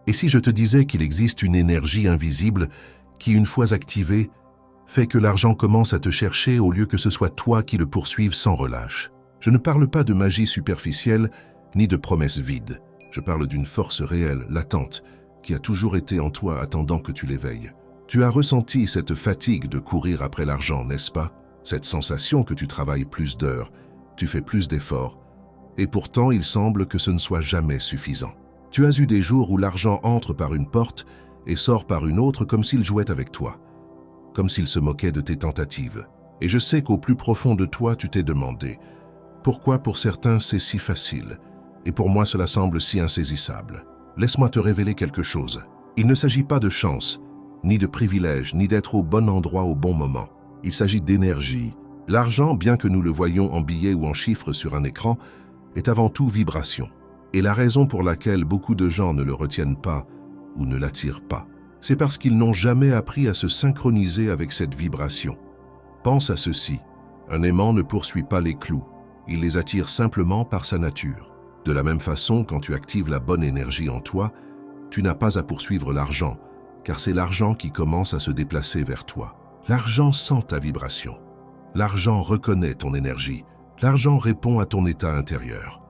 Et si je te disais qu'il existe une énergie invisible qui, une fois activée, fait que l'argent commence à te chercher au lieu que ce soit toi qui le poursuives sans relâche? Je ne parle pas de magie superficielle ni de promesses vides. Je parle d'une force réelle, latente, qui a toujours été en toi attendant que tu l'éveilles. Tu as ressenti cette fatigue de courir après l'argent, n'est-ce pas? Cette sensation que tu travailles plus d'heures, tu fais plus d'efforts, et pourtant il semble que ce ne soit jamais suffisant. Tu as eu des jours où l'argent entre par une porte et sort par une autre comme s'il jouait avec toi, comme s'il se moquait de tes tentatives. Et je sais qu'au plus profond de toi, tu t'es demandé pourquoi pour certains c'est si facile, et pour moi cela semble si insaisissable. Laisse-moi te révéler quelque chose. Il ne s'agit pas de chance, ni de privilège, ni d'être au bon endroit au bon moment. Il s'agit d'énergie. L'argent, bien que nous le voyions en billets ou en chiffres sur un écran, est avant tout vibration. Et la raison pour laquelle beaucoup de gens ne le retiennent pas ou ne l'attirent pas, c'est parce qu'ils n'ont jamais appris à se synchroniser avec cette vibration. Pense à ceci. Un aimant ne poursuit pas les clous. Il les attire simplement par sa nature. De la même façon, quand tu actives la bonne énergie en toi, tu n'as pas à poursuivre l'argent, car c'est l'argent qui commence à se déplacer vers toi. L'argent sent ta vibration. L'argent reconnaît ton énergie. L'argent répond à ton état intérieur.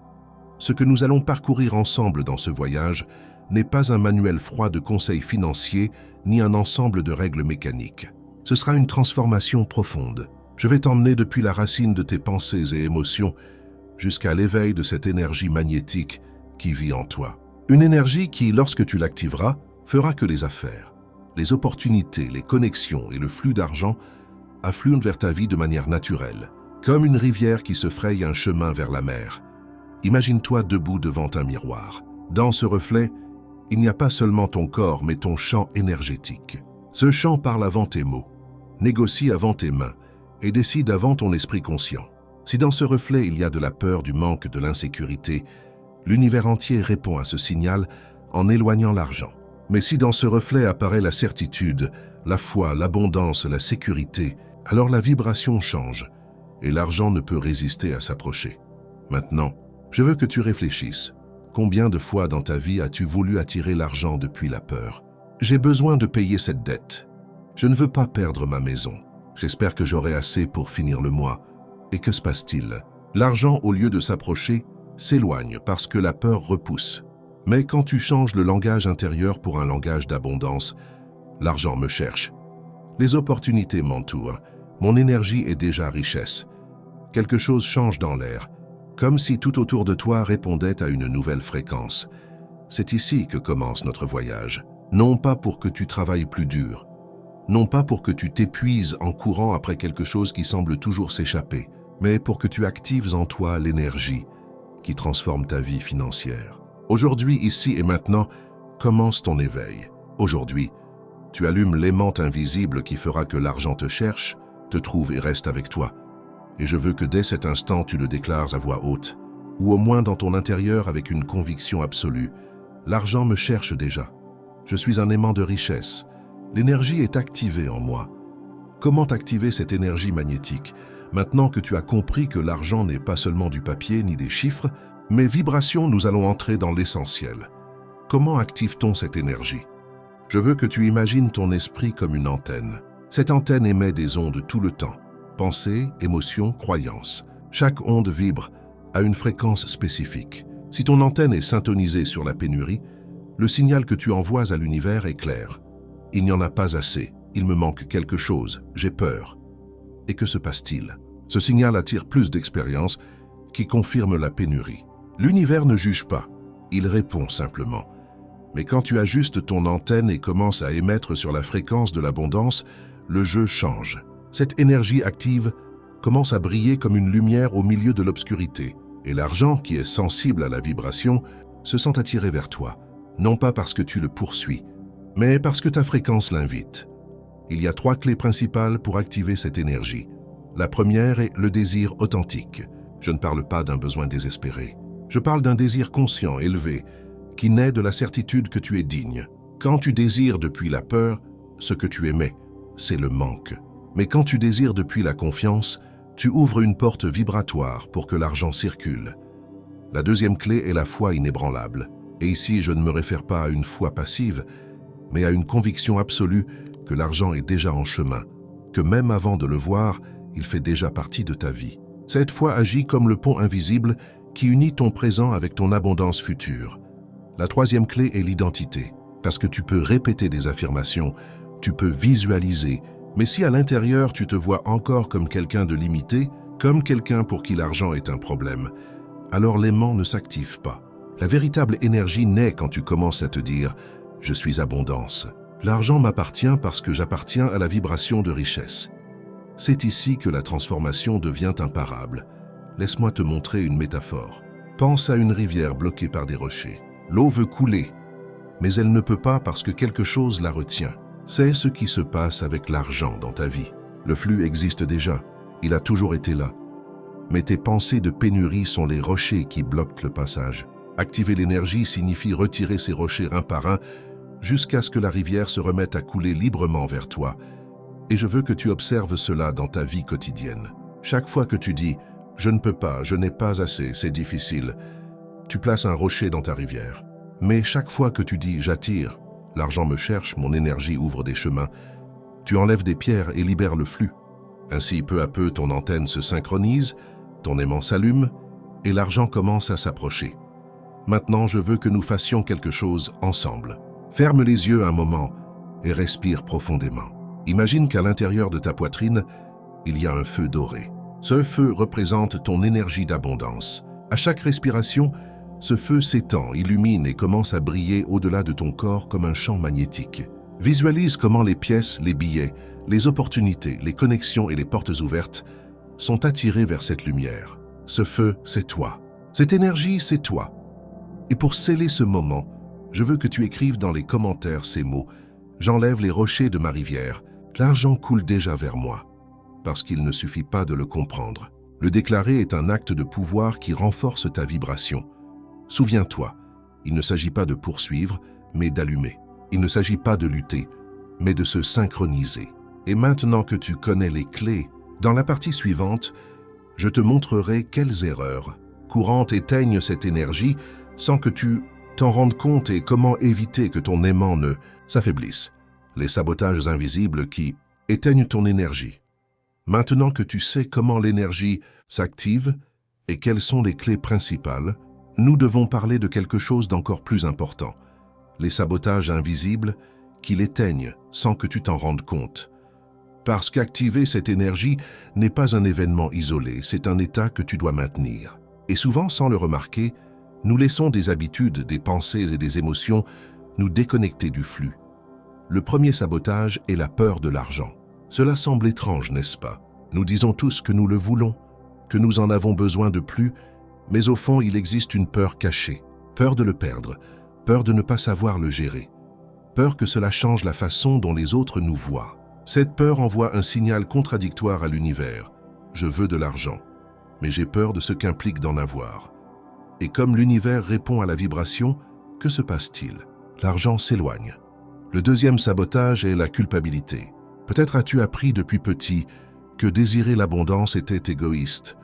Ce que nous allons parcourir ensemble dans ce voyage n'est pas un manuel froid de conseils financiers ni un ensemble de règles mécaniques. Ce sera une transformation profonde. Je vais t'emmener depuis la racine de tes pensées et émotions jusqu'à l'éveil de cette énergie magnétique qui vit en toi. Une énergie qui, lorsque tu l'activeras, fera que les affaires, les opportunités, les connexions et le flux d'argent affluent vers ta vie de manière naturelle, comme une rivière qui se fraye un chemin vers la mer. Imagine-toi debout devant un miroir. Dans ce reflet, il n'y a pas seulement ton corps, mais ton champ énergétique. Ce champ parle avant tes mots, négocie avant tes mains et décide avant ton esprit conscient. Si dans ce reflet il y a de la peur, du manque, de l'insécurité, l'univers entier répond à ce signal en éloignant l'argent. Mais si dans ce reflet apparaît la certitude, la foi, l'abondance, la sécurité, alors la vibration change et l'argent ne peut résister à s'approcher. Maintenant, je veux que tu réfléchisses. Combien de fois dans ta vie as-tu voulu attirer l'argent depuis la peur? J'ai besoin de payer cette dette. Je ne veux pas perdre ma maison. J'espère que j'aurai assez pour finir le mois. Et que se passe-t-il? L'argent, au lieu de s'approcher, s'éloigne parce que la peur repousse. Mais quand tu changes le langage intérieur pour un langage d'abondance, l'argent me cherche. Les opportunités m'entourent. Mon énergie est déjà richesse. Quelque chose change dans l'air, comme si tout autour de toi répondait à une nouvelle fréquence. C'est ici que commence notre voyage. Non pas pour que tu travailles plus dur, non pas pour que tu t'épuises en courant après quelque chose qui semble toujours s'échapper, mais pour que tu actives en toi l'énergie qui transforme ta vie financière. Aujourd'hui, ici et maintenant, commence ton éveil. Aujourd'hui, tu allumes l'aimant invisible qui fera que l'argent te cherche, te trouve et reste avec toi. Et je veux que dès cet instant, tu le déclares à voix haute, ou au moins dans ton intérieur avec une conviction absolue. L'argent me cherche déjà. Je suis un aimant de richesse. L'énergie est activée en moi. Comment activer cette énergie magnétique? Maintenant que tu as compris que l'argent n'est pas seulement du papier ni des chiffres, mais vibration, nous allons entrer dans l'essentiel. Comment active-t-on cette énergie? Je veux que tu imagines ton esprit comme une antenne. Cette antenne émet des ondes tout le temps. Pensées, émotions, croyances. Chaque onde vibre à une fréquence spécifique. Si ton antenne est syntonisée sur la pénurie, le signal que tu envoies à l'univers est clair. Il n'y en a pas assez, il me manque quelque chose, j'ai peur. Et que se passe-t-il? Ce signal attire plus d'expérience qui confirme la pénurie. L'univers ne juge pas, il répond simplement. Mais quand tu ajustes ton antenne et commences à émettre sur la fréquence de l'abondance, le jeu change. Cette énergie active commence à briller comme une lumière au milieu de l'obscurité. Et l'argent, qui est sensible à la vibration, se sent attiré vers toi. Non pas parce que tu le poursuis, mais parce que ta fréquence l'invite. Il y a 3 clés principales pour activer cette énergie. La première est le désir authentique. Je ne parle pas d'un besoin désespéré. Je parle d'un désir conscient, élevé, qui naît de la certitude que tu es digne. Quand tu désires depuis la peur, ce que tu émets, c'est le manque. Mais quand tu désires depuis la confiance, tu ouvres une porte vibratoire pour que l'argent circule. La deuxième clé est la foi inébranlable. Et ici, je ne me réfère pas à une foi passive, mais à une conviction absolue que l'argent est déjà en chemin, que même avant de le voir, il fait déjà partie de ta vie. Cette foi agit comme le pont invisible qui unit ton présent avec ton abondance future. La troisième clé est l'identité, parce que tu peux répéter des affirmations, tu peux visualiser, mais si à l'intérieur tu te vois encore comme quelqu'un de limité, comme quelqu'un pour qui l'argent est un problème, alors l'aimant ne s'active pas. La véritable énergie naît quand tu commences à te dire « Je suis abondance ». L'argent m'appartient parce que j'appartiens à la vibration de richesse. C'est ici que la transformation devient imparable. Laisse-moi te montrer une métaphore. Pense à une rivière bloquée par des rochers. L'eau veut couler, mais elle ne peut pas parce que quelque chose la retient. C'est ce qui se passe avec l'argent dans ta vie. Le flux existe déjà, il a toujours été là. Mais tes pensées de pénurie sont les rochers qui bloquent le passage. Activer l'énergie signifie retirer ces rochers un par un jusqu'à ce que la rivière se remette à couler librement vers toi. Et je veux que tu observes cela dans ta vie quotidienne. Chaque fois que tu dis « je ne peux pas, je n'ai pas assez, c'est difficile », tu places un rocher dans ta rivière. Mais chaque fois que tu dis « j'attire », l'argent me cherche, mon énergie ouvre des chemins, tu enlèves des pierres et libères le flux. Ainsi, peu à peu, ton antenne se synchronise, ton aimant s'allume et l'argent commence à s'approcher. Maintenant, je veux que nous fassions quelque chose ensemble. Ferme les yeux un moment et respire profondément. Imagine qu'à l'intérieur de ta poitrine, il y a un feu doré. Ce feu représente ton énergie d'abondance. À chaque respiration, ce feu s'étend, illumine et commence à briller au-delà de ton corps comme un champ magnétique. Visualise comment les pièces, les billets, les opportunités, les connexions et les portes ouvertes sont attirées vers cette lumière. Ce feu, c'est toi. Cette énergie, c'est toi. Et pour sceller ce moment, je veux que tu écrives dans les commentaires ces mots « J'enlève les rochers de ma rivière. L'argent coule déjà vers moi. » Parce qu'il ne suffit pas de le comprendre. Le déclarer est un acte de pouvoir qui renforce ta vibration. Souviens-toi, il ne s'agit pas de poursuivre, mais d'allumer. Il ne s'agit pas de lutter, mais de se synchroniser. Et maintenant que tu connais les clés, dans la partie suivante, je te montrerai quelles erreurs courantes éteignent cette énergie sans que tu t'en rendes compte et comment éviter que ton aimant ne s'affaiblisse. Les sabotages invisibles qui éteignent ton énergie. Maintenant que tu sais comment l'énergie s'active et quelles sont les clés principales, nous devons parler de quelque chose d'encore plus important. Les sabotages invisibles qui l'éteignent sans que tu t'en rendes compte. Parce qu'activer cette énergie n'est pas un événement isolé, c'est un état que tu dois maintenir. Et souvent, sans le remarquer, nous laissons des habitudes, des pensées et des émotions nous déconnecter du flux. Le premier sabotage est la peur de l'argent. Cela semble étrange, n'est-ce pas? Nous disons tous que nous le voulons, que nous en avons besoin de plus, mais au fond, il existe une peur cachée. Peur de le perdre, peur de ne pas savoir le gérer, peur que cela change la façon dont les autres nous voient. Cette peur envoie un signal contradictoire à l'univers. Je veux de l'argent, mais j'ai peur de ce qu'implique d'en avoir. Et comme l'univers répond à la vibration, que se passe-t-il? L'argent s'éloigne. Le deuxième sabotage est la culpabilité. Peut-être as-tu appris depuis petit que désirer l'abondance était égoïste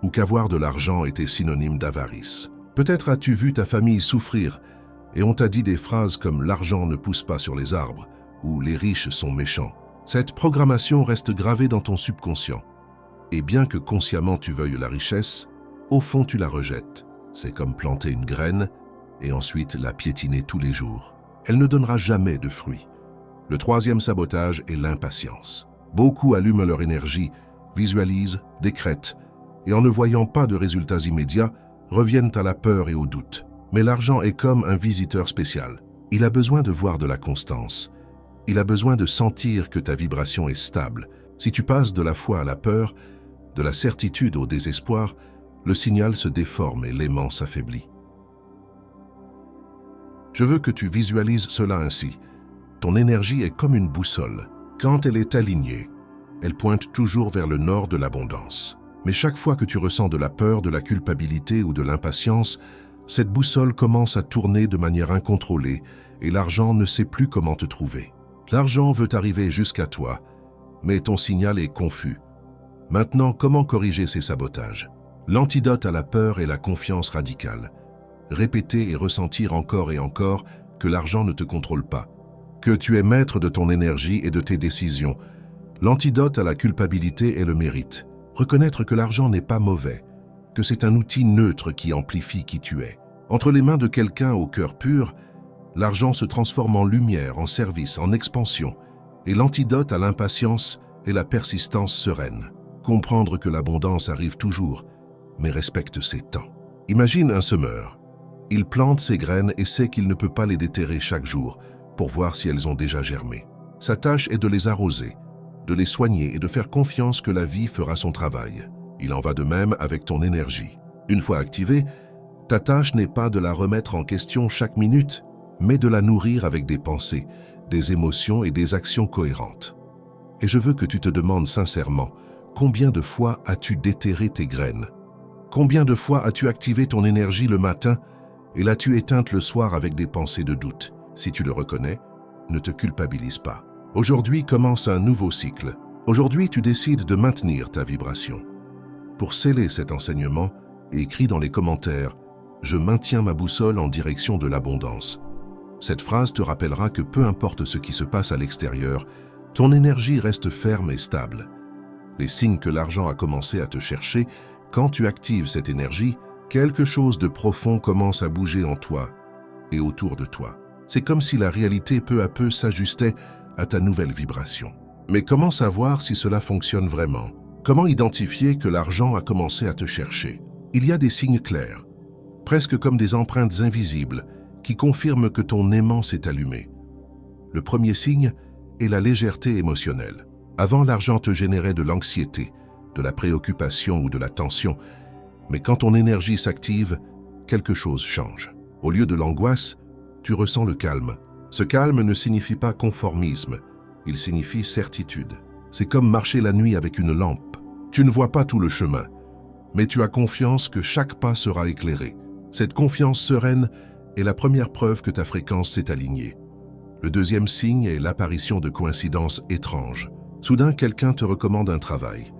ou qu'avoir de l'argent était synonyme d'avarice. Peut-être as-tu vu ta famille souffrir et on t'a dit des phrases comme « l'argent ne pousse pas sur les arbres » ou « les riches sont méchants ». Cette programmation reste gravée dans ton subconscient. Et bien que consciemment tu veuilles la richesse, au fond tu la rejettes. C'est comme planter une graine et ensuite la piétiner tous les jours. Elle ne donnera jamais de fruits. Le troisième sabotage est l'impatience. Beaucoup allument leur énergie, visualisent, décrètent, et en ne voyant pas de résultats immédiats, reviennent à la peur et au doute. Mais l'argent est comme un visiteur spécial. Il a besoin de voir de la constance. Il a besoin de sentir que ta vibration est stable. Si tu passes de la foi à la peur, de la certitude au désespoir, le signal se déforme et l'aimant s'affaiblit. Je veux que tu visualises cela ainsi. Ton énergie est comme une boussole. Quand elle est alignée, elle pointe toujours vers le nord de l'abondance. Mais chaque fois que tu ressens de la peur, de la culpabilité ou de l'impatience, cette boussole commence à tourner de manière incontrôlée et l'argent ne sait plus comment te trouver. L'argent veut arriver jusqu'à toi, mais ton signal est confus. Maintenant, comment corriger ces sabotages? L'antidote à la peur est la confiance radicale. répéter et ressentir encore et encore que l'argent ne te contrôle pas, que tu es maître de ton énergie et de tes décisions. L'antidote à la culpabilité est le mérite. Reconnaître que l'argent n'est pas mauvais, que c'est un outil neutre qui amplifie qui tu es. Entre les mains de quelqu'un au cœur pur, l'argent se transforme en lumière, en service, en expansion. Et l'antidote à l'impatience est la persistance sereine. Comprendre que l'abondance arrive toujours, mais respecte ses temps. Imagine un semeur. Il plante ses graines et sait qu'il ne peut pas les déterrer chaque jour pour voir si elles ont déjà germé. Sa tâche est de les arroser, de les soigner et de faire confiance que la vie fera son travail. Il en va de même avec ton énergie. Une fois activée, ta tâche n'est pas de la remettre en question chaque minute, mais de la nourrir avec des pensées, des émotions et des actions cohérentes. Et je veux que tu te demandes sincèrement, combien de fois as-tu déterré tes graines? Combien de fois as-tu activé ton énergie le matin et l'as-tu éteinte le soir avec des pensées de doute? Si tu le reconnais, ne te culpabilise pas. Aujourd'hui commence un nouveau cycle. Aujourd'hui, tu décides de maintenir ta vibration. Pour sceller cet enseignement, écris dans les commentaires « Je maintiens ma boussole en direction de l'abondance ». Cette phrase te rappellera que peu importe ce qui se passe à l'extérieur, ton énergie reste ferme et stable. Les signes que l'argent a commencé à te chercher, quand tu actives cette énergie, quelque chose de profond commence à bouger en toi et autour de toi. C'est comme si la réalité peu à peu s'ajustait à ta nouvelle vibration. Mais comment savoir si cela fonctionne vraiment? Comment identifier que l'argent a commencé à te chercher? Il y a des signes clairs, presque comme des empreintes invisibles, qui confirment que ton aimant s'est allumé. Le premier signe est la légèreté émotionnelle. Avant, l'argent te générait de l'anxiété, de la préoccupation ou de la tension, mais quand ton énergie s'active, quelque chose change. Au lieu de l'angoisse, tu ressens le calme. Ce calme ne signifie pas conformisme, il signifie certitude. C'est comme marcher la nuit avec une lampe. Tu ne vois pas tout le chemin, mais tu as confiance que chaque pas sera éclairé. Cette confiance sereine est la première preuve que ta fréquence s'est alignée. Le deuxième signe est l'apparition de coïncidences étranges. Soudain, quelqu'un te recommande un travail.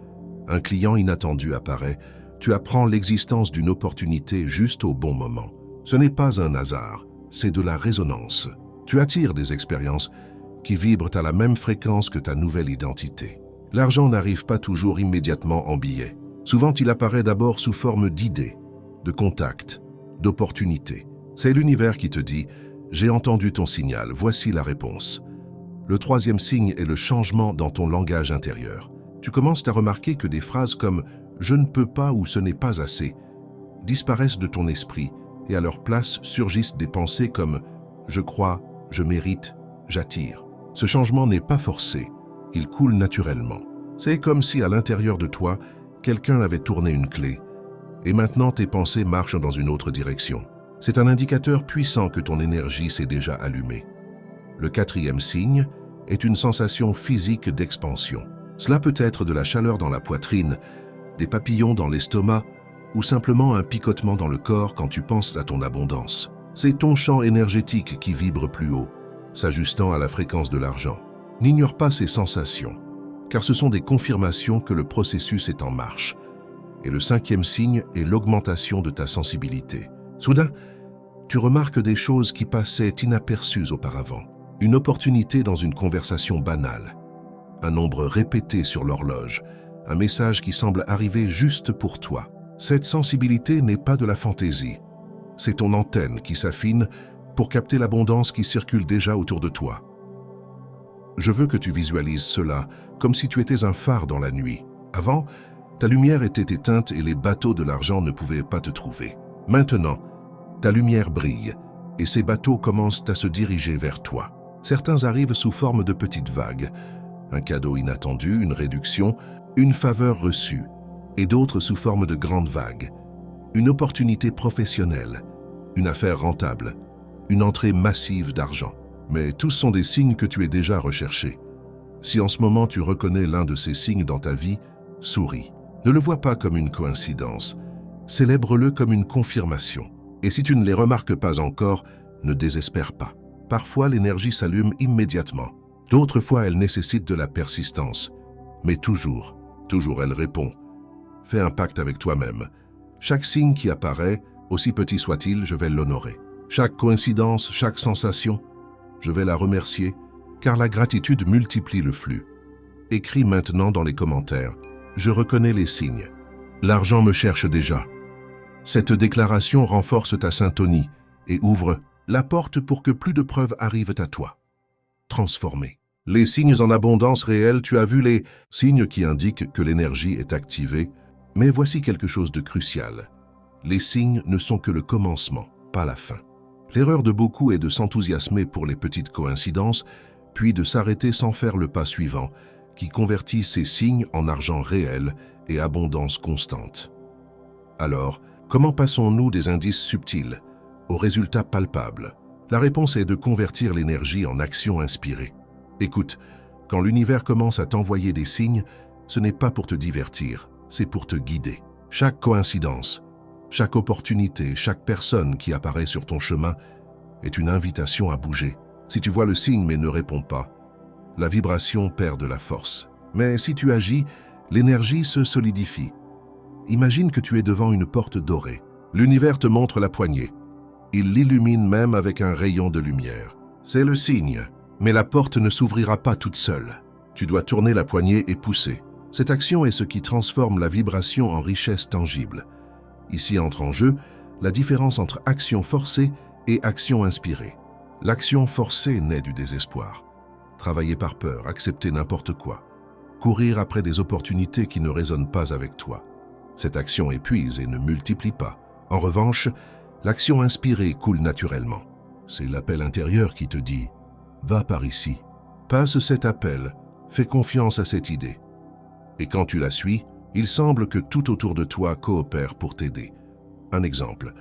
Un client inattendu apparaît. Tu apprends l'existence d'une opportunité juste au bon moment. Ce n'est pas un hasard, c'est de la résonance. Tu attires des expériences qui vibrent à la même fréquence que ta nouvelle identité. L'argent n'arrive pas toujours immédiatement en billets. Souvent, il apparaît d'abord sous forme d'idées, de contacts, d'opportunités. C'est l'univers qui te dit « J'ai entendu ton signal, voici la réponse ». Le troisième signe est le changement dans ton langage intérieur. Tu commences à remarquer que des phrases comme « je ne peux pas » ou « ce n'est pas assez » disparaissent de ton esprit et à leur place surgissent des pensées comme « je crois »,« je mérite »,« j'attire ». Ce changement n'est pas forcé, il coule naturellement. C'est comme si à l'intérieur de toi, quelqu'un avait tourné une clé et maintenant tes pensées marchent dans une autre direction. C'est un indicateur puissant que ton énergie s'est déjà allumée. Le quatrième signe est une sensation physique d'expansion. Cela peut être de la chaleur dans la poitrine, des papillons dans l'estomac ou simplement un picotement dans le corps quand tu penses à ton abondance. C'est ton champ énergétique qui vibre plus haut, s'ajustant à la fréquence de l'argent. N'ignore pas ces sensations, car ce sont des confirmations que le processus est en marche. Et le cinquième signe est l'augmentation de ta sensibilité. Soudain, tu remarques des choses qui passaient inaperçues auparavant. Une opportunité dans une conversation banale, un nombre répété sur l'horloge, un message qui semble arriver juste pour toi. Cette sensibilité n'est pas de la fantaisie. C'est ton antenne qui s'affine pour capter l'abondance qui circule déjà autour de toi. Je veux que tu visualises cela comme si tu étais un phare dans la nuit. Avant, ta lumière était éteinte et les bateaux de l'argent ne pouvaient pas te trouver. Maintenant, ta lumière brille et ces bateaux commencent à se diriger vers toi. Certains arrivent sous forme de petites vagues, un cadeau inattendu, une réduction, une faveur reçue, et d'autres sous forme de grandes vagues, une opportunité professionnelle, une affaire rentable, une entrée massive d'argent. Mais tous sont des signes que tu es déjà recherché. Si en ce moment tu reconnais l'un de ces signes dans ta vie, souris. Ne le vois pas comme une coïncidence, célèbre-le comme une confirmation. Et si tu ne les remarques pas encore, ne désespère pas. Parfois, l'énergie s'allume immédiatement. D'autres fois, elle nécessite de la persistance. Mais toujours elle répond. Fais un pacte avec toi-même. Chaque signe qui apparaît, Aussi petit soit-il, je vais l'honorer. Chaque coïncidence, chaque sensation, je vais la remercier, car la gratitude multiplie le flux. Écris maintenant dans les commentaires. Je reconnais les signes. L'argent me cherche déjà. Cette déclaration renforce ta syntonie et ouvre la porte pour que plus de preuves arrivent à toi. Transformé. Les signes en abondance réelle, tu as vu les signes qui indiquent que l'énergie est activée, mais voici quelque chose de crucial. Les signes ne sont que le commencement, pas la fin. L'erreur de beaucoup est de s'enthousiasmer pour les petites coïncidences, puis de s'arrêter sans faire le pas suivant, qui convertit ces signes en argent réel et abondance constante. Alors, comment passons-nous des indices subtils aux résultats palpables? La réponse est de convertir l'énergie en action inspirée. Écoute, quand l'univers commence à t'envoyer des signes, ce n'est pas pour te divertir, c'est pour te guider. Chaque coïncidence, chaque opportunité, chaque personne qui apparaît sur ton chemin est une invitation à bouger. Si tu vois le signe mais ne réponds pas, la vibration perd de la force. Mais si tu agis, l'énergie se solidifie. Imagine que tu es devant une porte dorée. L'univers te montre la poignée. Il l'illumine même avec un rayon de lumière. C'est le signe, mais la porte ne s'ouvrira pas toute seule. Tu dois tourner la poignée et pousser. Cette action est ce qui transforme la vibration en richesse tangible. Ici entre en jeu la différence entre action forcée et action inspirée. L'action forcée naît du désespoir. Travailler par peur, accepter n'importe quoi. Courir après des opportunités qui ne résonnent pas avec toi. Cette action épuise et ne multiplie pas. En revanche, l'action inspirée coule naturellement. C'est l'appel intérieur qui te dit « Va par ici ». Passe cet appel, fais confiance à cette idée. Et quand tu la suis, il semble que tout autour de toi coopère pour t'aider. Un exemple.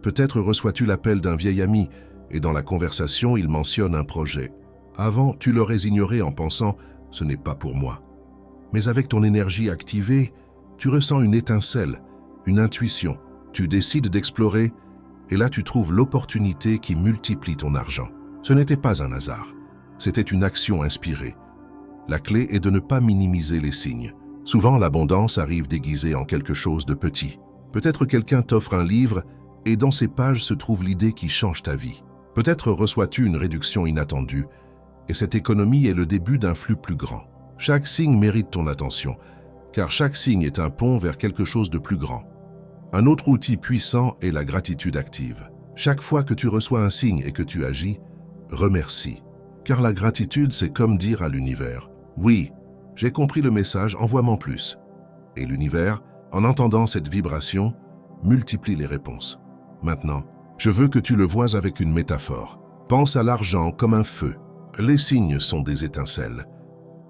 Peut-être reçois-tu l'appel d'un vieil ami et dans la conversation, il mentionne un projet. Avant, tu l'aurais ignoré en pensant « ce n'est pas pour moi ». Mais avec ton énergie activée, tu ressens une étincelle, une intuition. Tu décides d'explorer et là tu trouves l'opportunité qui multiplie ton argent. Ce n'était pas un hasard, c'était une action inspirée. La clé est de ne pas minimiser les signes. Souvent, l'abondance arrive déguisée en quelque chose de petit. Peut-être quelqu'un t'offre un livre et dans ses pages se trouve l'idée qui change ta vie. Peut-être reçois-tu une réduction inattendue et cette économie est le début d'un flux plus grand. Chaque signe mérite ton attention, car chaque signe est un pont vers quelque chose de plus grand. Un autre outil puissant est la gratitude active. Chaque fois que tu reçois un signe et que tu agis, remercie. Car la gratitude, c'est comme dire à l'univers « Oui, j'ai compris le message, envoie-m'en plus ». Et l'univers, en entendant cette vibration, multiplie les réponses. Maintenant, je veux que tu le vois avec une métaphore. Pense à l'argent comme un feu. Les signes sont des étincelles.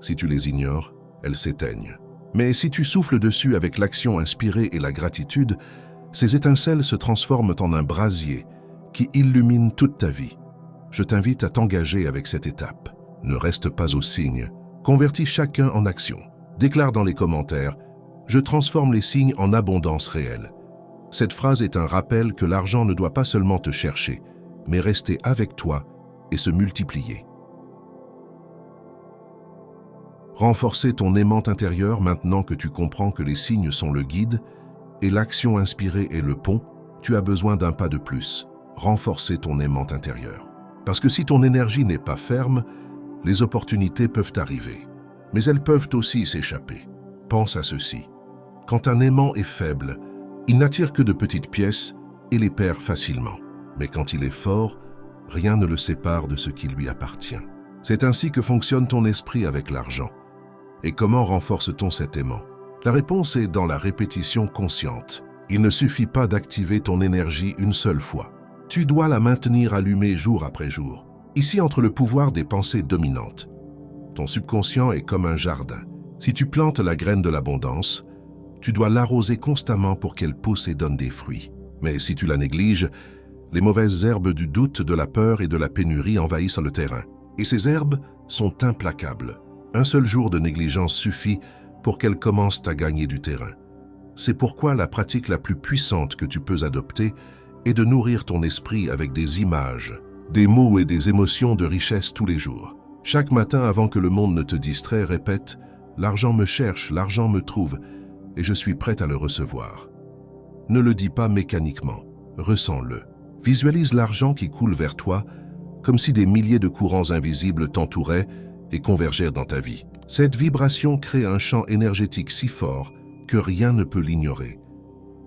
Si tu les ignores, elles s'éteignent. Mais si tu souffles dessus avec l'action inspirée et la gratitude, ces étincelles se transforment en un brasier qui illumine toute ta vie. Je t'invite à t'engager avec cette étape. Ne reste pas au signe. Convertis chacun en action. Déclare dans les commentaires « Je transforme les signes en abondance réelle ». Cette phrase est un rappel que l'argent ne doit pas seulement te chercher, mais rester avec toi et se multiplier. Renforcer ton aimant intérieur maintenant que tu comprends que les signes sont le guide et l'action inspirée est le pont, tu as besoin d'un pas de plus. Renforcer ton aimant intérieur. Parce que si ton énergie n'est pas ferme, les opportunités peuvent arriver. Mais elles peuvent aussi s'échapper. Pense à ceci. Quand un aimant est faible, il n'attire que de petites pièces et les perd facilement. Mais quand il est fort, rien ne le sépare de ce qui lui appartient. C'est ainsi que fonctionne ton esprit avec l'argent. Et comment renforce-t-on cet aimant? La réponse est dans la répétition consciente. Il ne suffit pas d'activer ton énergie une seule fois. Tu dois la maintenir allumée jour après jour. Ici entre le pouvoir des pensées dominantes. Ton subconscient est comme un jardin. Si tu plantes la graine de l'abondance, tu dois l'arroser constamment pour qu'elle pousse et donne des fruits. Mais si tu la négliges, les mauvaises herbes du doute, de la peur et de la pénurie envahissent le terrain. Et ces herbes sont implacables. Un seul jour de négligence suffit pour qu'elles commencent à gagner du terrain. C'est pourquoi la pratique la plus puissante que tu peux adopter est de nourrir ton esprit avec des images, des mots et des émotions de richesse tous les jours. Chaque matin avant que le monde ne te distrait, répète « L'argent me cherche, l'argent me trouve et je suis prête à le recevoir ». Ne le dis pas mécaniquement, ressens-le. Visualise l'argent qui coule vers toi, comme si des milliers de courants invisibles t'entouraient et convergèrent dans ta vie. Cette vibration crée un champ énergétique si fort que rien ne peut l'ignorer.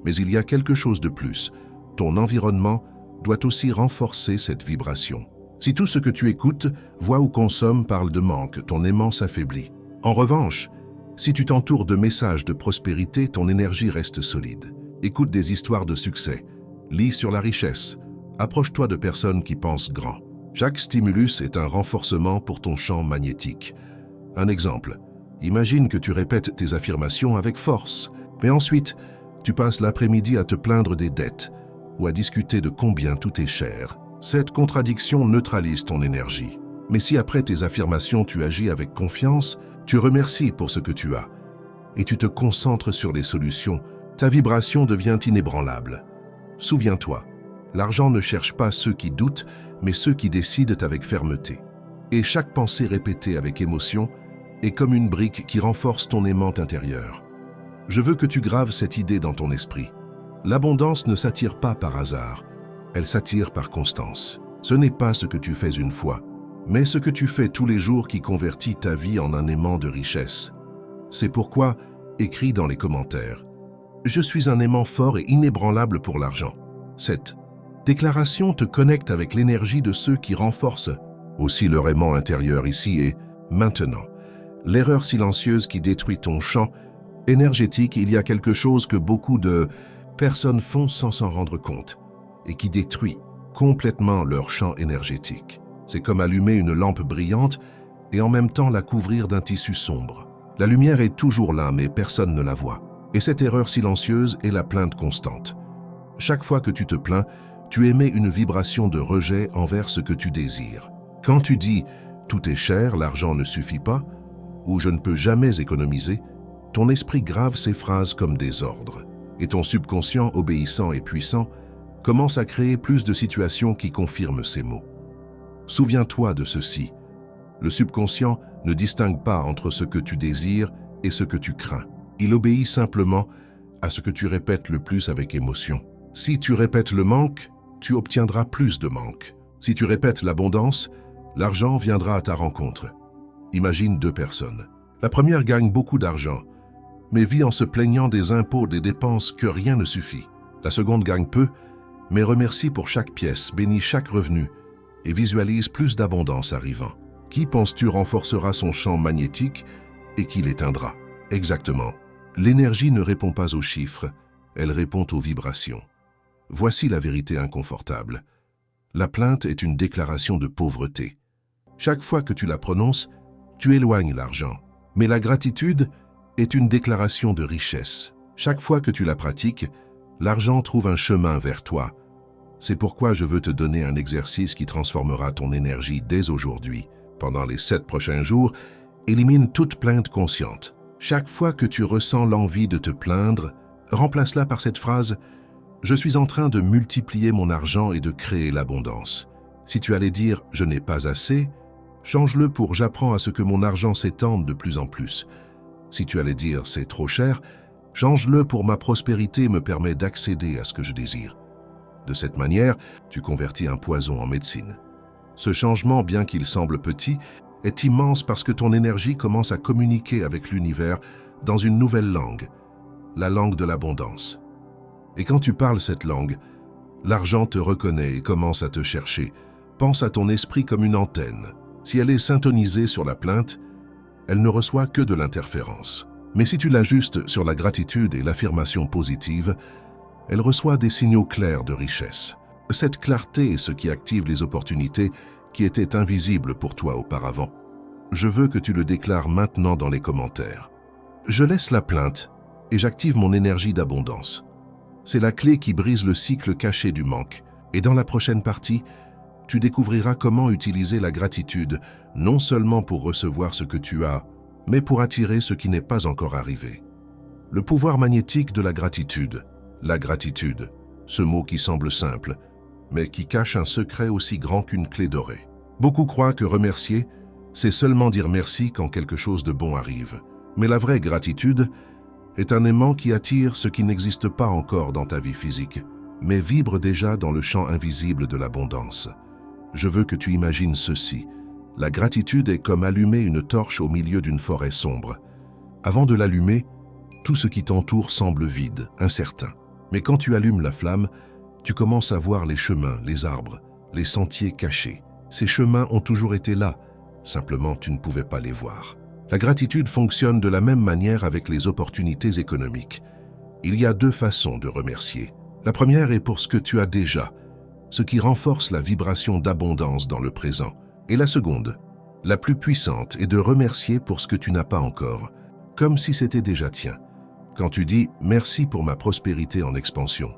Mais il y a quelque chose de plus. Ton environnement doit aussi renforcer cette vibration. Si tout ce que tu écoutes, vois ou consommes parle de manque, ton aimant s'affaiblit. En revanche, si tu t'entoures de messages de prospérité, ton énergie reste solide. Écoute des histoires de succès, lis sur la richesse, approche-toi de personnes qui pensent grand. Chaque stimulus est un renforcement pour ton champ magnétique. Un exemple, imagine que tu répètes tes affirmations avec force, mais ensuite, tu passes l'après-midi à te plaindre des dettes ou à discuter de combien tout est cher. Cette contradiction neutralise ton énergie. Mais si après tes affirmations tu agis avec confiance, tu remercies pour ce que tu as et tu te concentres sur les solutions, ta vibration devient inébranlable. Souviens-toi, l'argent ne cherche pas ceux qui doutent, mais ceux qui décident avec fermeté. Et chaque pensée répétée avec émotion est comme une brique qui renforce ton aimant intérieur. Je veux que tu graves cette idée dans ton esprit. L'abondance ne s'attire pas par hasard, elle s'attire par constance. Ce n'est pas ce que tu fais une fois, mais ce que tu fais tous les jours qui convertit ta vie en un aimant de richesse. C'est pourquoi, écris dans les commentaires, « Je suis un aimant fort et inébranlable pour l'argent ». Cette déclaration te connecte avec l'énergie de ceux qui renforcent aussi leur aimant intérieur ici et maintenant. L'erreur silencieuse qui détruit ton champ énergétique, il y a quelque chose que beaucoup de personnes font sans s'en rendre compte et qui détruit complètement leur champ énergétique. C'est comme allumer une lampe brillante et en même temps la couvrir d'un tissu sombre. La lumière est toujours là, mais personne ne la voit. Et cette erreur silencieuse est la plainte constante. Chaque fois que tu te plains, tu émets une vibration de rejet envers ce que tu désires. Quand tu dis « tout est cher, l'argent ne suffit pas » ou « je ne peux jamais économiser », ton esprit grave ces phrases comme des ordres. Et ton subconscient, obéissant et puissant, commence à créer plus de situations qui confirment ces mots. Souviens-toi de ceci. Le subconscient ne distingue pas entre ce que tu désires et ce que tu crains. Il obéit simplement à ce que tu répètes le plus avec émotion. Si tu répètes le manque, tu obtiendras plus de manque. Si tu répètes l'abondance, l'argent viendra à ta rencontre. Imagine deux personnes. La première gagne beaucoup d'argent, mais vit en se plaignant des impôts, des dépenses, que rien ne suffit. La seconde gagne peu, mais remercie pour chaque pièce, bénit chaque revenu et visualise plus d'abondance arrivant. Qui penses-tu renforcera son champ magnétique et qui l'éteindra? Exactement. L'énergie ne répond pas aux chiffres, elle répond aux vibrations. Voici la vérité inconfortable. La plainte est une déclaration de pauvreté. Chaque fois que tu la prononces, tu éloignes l'argent. Mais la gratitude est une déclaration de richesse. Chaque fois que tu la pratiques, l'argent trouve un chemin vers toi. C'est pourquoi je veux te donner un exercice qui transformera ton énergie dès aujourd'hui. Pendant les 7 prochains jours, élimine toute plainte consciente. Chaque fois que tu ressens l'envie de te plaindre, remplace-la par cette phrase « Je suis en train de multiplier mon argent et de créer l'abondance ». Si tu allais dire « Je n'ai pas assez », change-le pour « J'apprends à ce que mon argent s'étende de plus en plus ». Si tu allais dire « C'est trop cher », change-le pour « Ma prospérité me permet d'accéder à ce que je désire ». De cette manière, tu convertis un poison en médecine. Ce changement, bien qu'il semble petit, est immense parce que ton énergie commence à communiquer avec l'univers dans une nouvelle langue, la langue de l'abondance. Et quand tu parles cette langue, l'argent te reconnaît et commence à te chercher. Pense à ton esprit comme une antenne. Si elle est syntonisée sur la plainte, elle ne reçoit que de l'interférence. Mais si tu l'ajustes sur la gratitude et l'affirmation positive, elle reçoit des signaux clairs de richesse. Cette clarté est ce qui active les opportunités qui étaient invisibles pour toi auparavant. Je veux que tu le déclares maintenant dans les commentaires. Je laisse la plainte et j'active mon énergie d'abondance. C'est la clé qui brise le cycle caché du manque. Et dans la prochaine partie, tu découvriras comment utiliser la gratitude, non seulement pour recevoir ce que tu as, mais pour attirer ce qui n'est pas encore arrivé. Le pouvoir magnétique de la gratitude. La gratitude, ce mot qui semble simple, mais qui cache un secret aussi grand qu'une clé dorée. Beaucoup croient que remercier, c'est seulement dire merci quand quelque chose de bon arrive. Mais la vraie gratitude est un aimant qui attire ce qui n'existe pas encore dans ta vie physique. mais vibre déjà dans le champ invisible de l'abondance. Je veux que tu imagines ceci. La gratitude est comme allumer une torche au milieu d'une forêt sombre. Avant de l'allumer, tout ce qui t'entoure semble vide, incertain. Mais quand tu allumes la flamme, tu commences à voir les chemins, les arbres, les sentiers cachés. Ces chemins ont toujours été là, simplement tu ne pouvais pas les voir. La gratitude fonctionne de la même manière avec les opportunités économiques. Il y a deux façons de remercier. La première est pour ce que tu as déjà, ce qui renforce la vibration d'abondance dans le présent. Et la seconde, la plus puissante, est de remercier pour ce que tu n'as pas encore, comme si c'était déjà tien. Quand tu dis « merci pour ma prospérité en expansion »,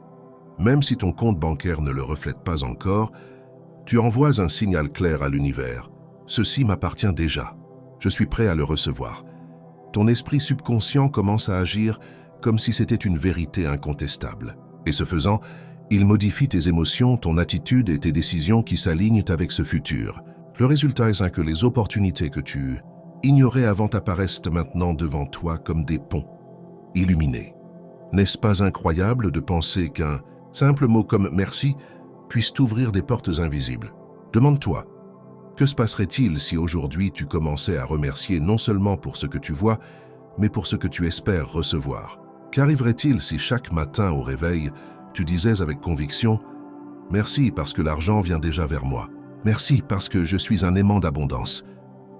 même si ton compte bancaire ne le reflète pas encore, tu envoies un signal clair à l'univers. Ceci m'appartient déjà. Je suis prêt à le recevoir. Ton esprit subconscient commence à agir comme si c'était une vérité incontestable. Et ce faisant, il modifie tes émotions, ton attitude et tes décisions qui s'alignent avec ce futur. Le résultat est que les opportunités que tu ignorais avant apparaissent maintenant devant toi comme des ponts, illuminés. N'est-ce pas incroyable de penser qu'un simple mot comme « merci » puisse t'ouvrir des portes invisibles? Demande-toi, que se passerait-il si aujourd'hui tu commençais à remercier non seulement pour ce que tu vois, mais pour ce que tu espères recevoir? Qu'arriverait-il si chaque matin au réveil, tu disais avec conviction « Merci parce que l'argent vient déjà vers moi. Merci parce que je suis un aimant d'abondance.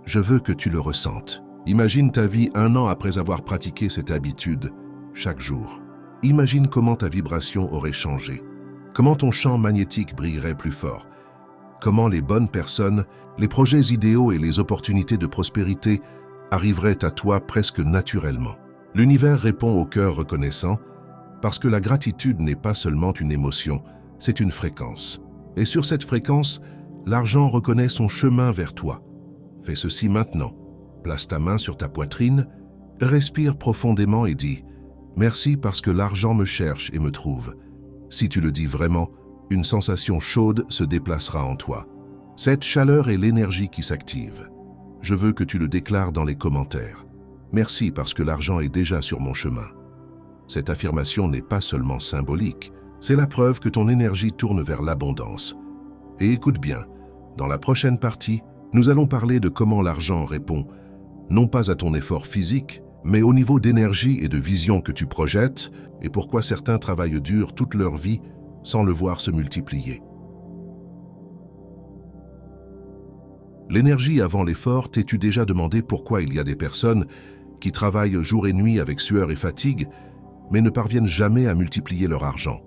Je veux que tu le ressentes. » Imagine ta vie 1 an après avoir pratiqué cette habitude chaque jour. Imagine comment ta vibration aurait changé, comment ton champ magnétique brillerait plus fort, comment les bonnes personnes, les projets idéaux et les opportunités de prospérité arriveraient à toi presque naturellement. L'univers répond au cœur reconnaissant parce que la gratitude n'est pas seulement une émotion, c'est une fréquence. Et sur cette fréquence, l'argent reconnaît son chemin vers toi. Fais ceci maintenant. Place ta main sur ta poitrine, respire profondément et dis « Merci parce que l'argent me cherche et me trouve ». Si tu le dis vraiment, une sensation chaude se déplacera en toi. Cette chaleur est l'énergie qui s'active. Je veux que tu le déclares dans les commentaires. Merci parce que l'argent est déjà sur mon chemin. Cette affirmation n'est pas seulement symbolique, c'est la preuve que ton énergie tourne vers l'abondance. Et écoute bien, dans la prochaine partie, nous allons parler de comment l'argent répond, non pas à ton effort physique, mais au niveau d'énergie et de vision que tu projettes, et pourquoi certains travaillent dur toute leur vie sans le voir se multiplier. L'énergie avant l'effort, t'es-tu déjà demandé pourquoi il y a des personnes qui travaillent jour et nuit avec sueur et fatigue, mais ne parviennent jamais à multiplier leur argent,